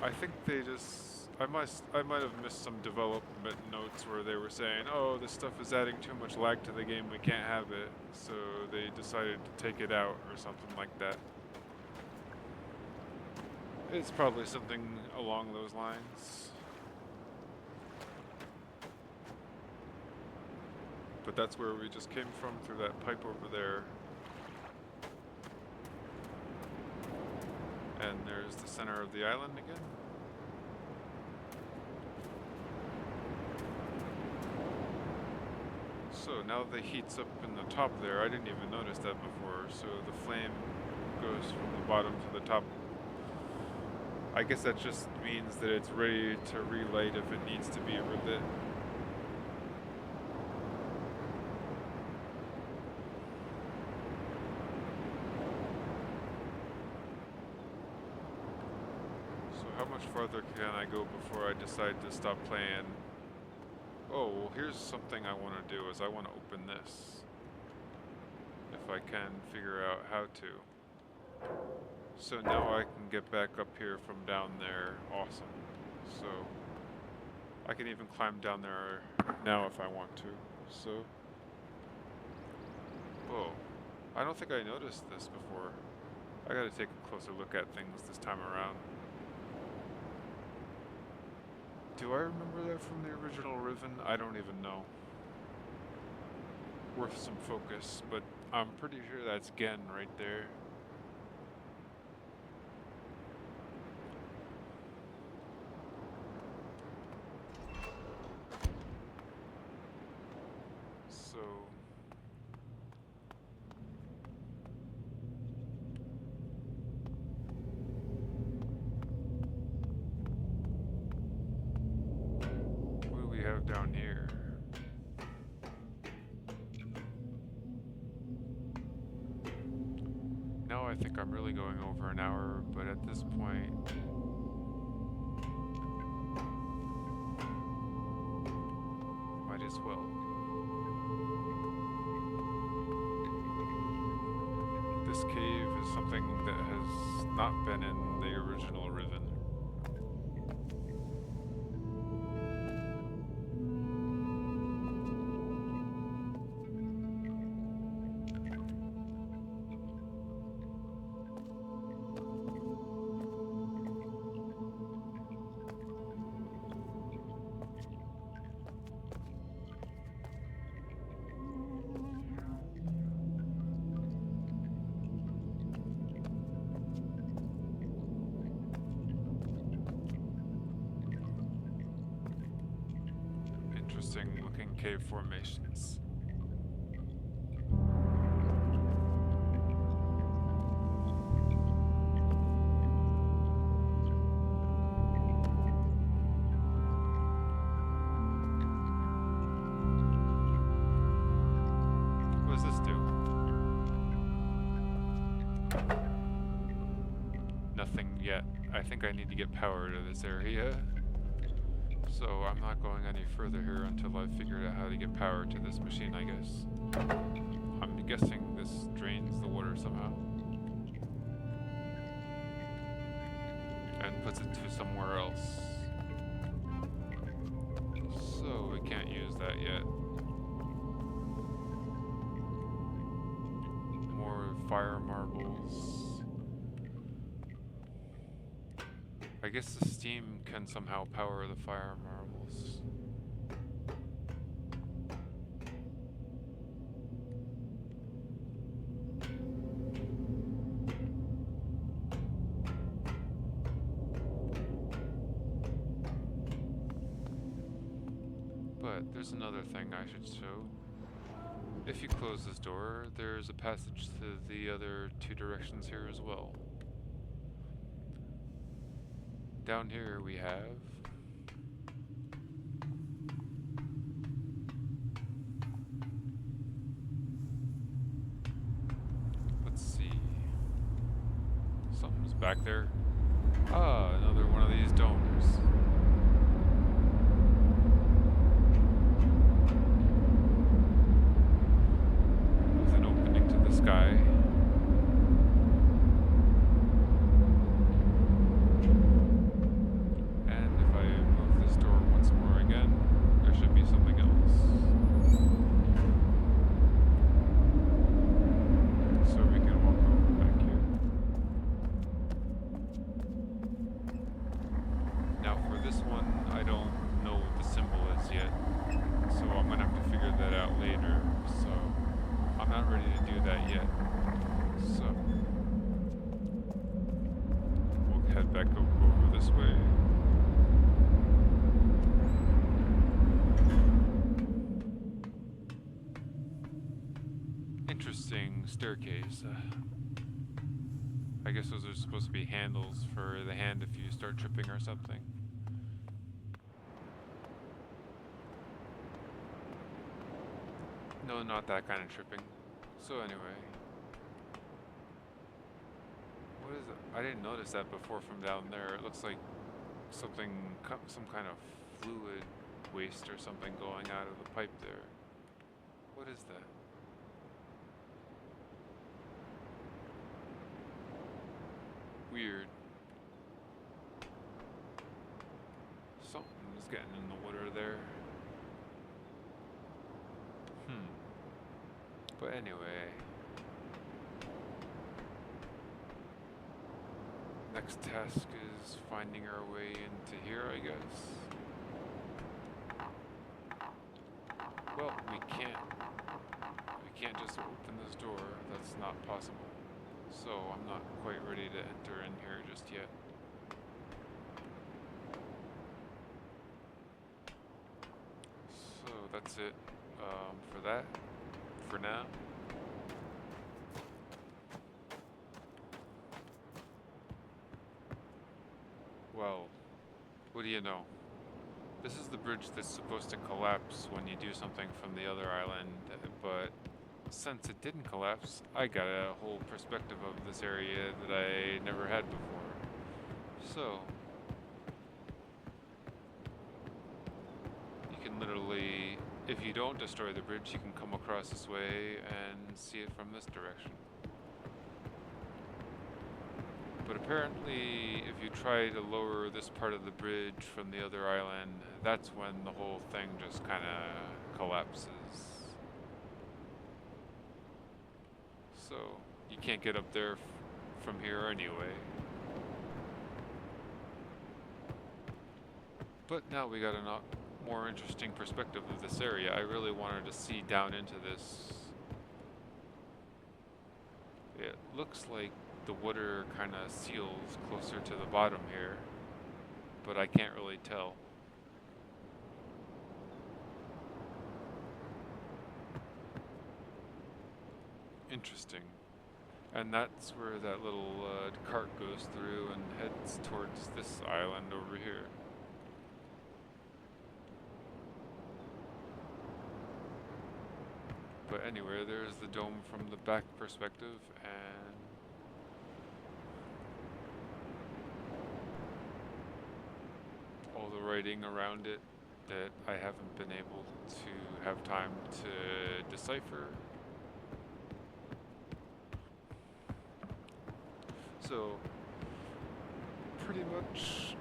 I think they just, I might have missed some development notes where they were saying, oh, this stuff is adding too much lag to the game, we can't have it. So they decided to take it out or something like that. It's probably something along those lines. But that's where we just came from, through that pipe over there. And there's the center of the island again. So now the heat's up in the top there. I didn't even notice that before. So the flame goes from the bottom to the top. I guess that just means that it's ready to relight if it needs to be relit. How much farther can I go before I decide to stop playing? Oh, well, here's something I want to do, is I want to open this. If I can figure out how to. So now I can get back up here from down there. Awesome. So I can even climb down there now if I want to. So, whoa. I don't think I noticed this before. I gotta take a closer look at things this time around. Do I remember that from the original Riven? I don't even know. Worth some focus, but I'm pretty sure that's Gehn right there. So... what do we have down here? Now I think I'm really going over an hour, but at this point... might as well. This cave is something that has not been in the original Riven. interesting looking cave formations. What does this do? Nothing yet. I think I need to get power to this area. So I'm not going any further here until I've figured out how to get power to this machine, I guess. I'm guessing this drains the water somehow. And puts it to somewhere else. So we can't use that yet. More fire marbles. I guess the steam can somehow power the fire marbles. But there's another thing I should show. If you close this door, there's a passage to the other two directions here as well. Down here we have let's see. Something's back there. Ah, another one of these domes. With an opening to the sky. Back over this way. Interesting staircase. I guess those are supposed to be handles for the hand if you start tripping or something. No, not that kind of tripping. So anyway. What is it? I didn't notice that before from down there. It looks like something, some kind of fluid waste or something going out of the pipe there. What is that? Weird. Something's getting in the water there. But anyway. Next task is finding our way into here, I guess. Well, we can't just open this door. That's not possible. So I'm not quite ready to enter in here just yet. So that's it for that, for now. Well, what do you know? This is the bridge that's supposed to collapse when you do something from the other island, but since it didn't collapse, I got a whole perspective of this area that I never had before. So, you can literally, if you don't destroy the bridge, you can come across this way and see it from this direction. But apparently, if you try to lower this part of the bridge from the other island, that's when the whole thing just kind of collapses. So, you can't get up there from here anyway. But now we got a more interesting perspective of this area. I really wanted to see down into this. It looks like the water kind of seals closer to the bottom here, but I can't really tell. interesting. And that's where that little cart goes through and heads towards this island over here. But anyway, there's the dome from the back perspective, and all the writing around it that I haven't been able to have time to decipher. So, pretty much,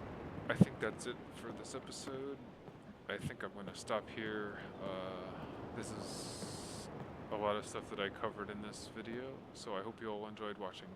I think that's it for this episode. I think I'm going to stop here. This is a lot of stuff that I covered in this video, so I hope you all enjoyed watching.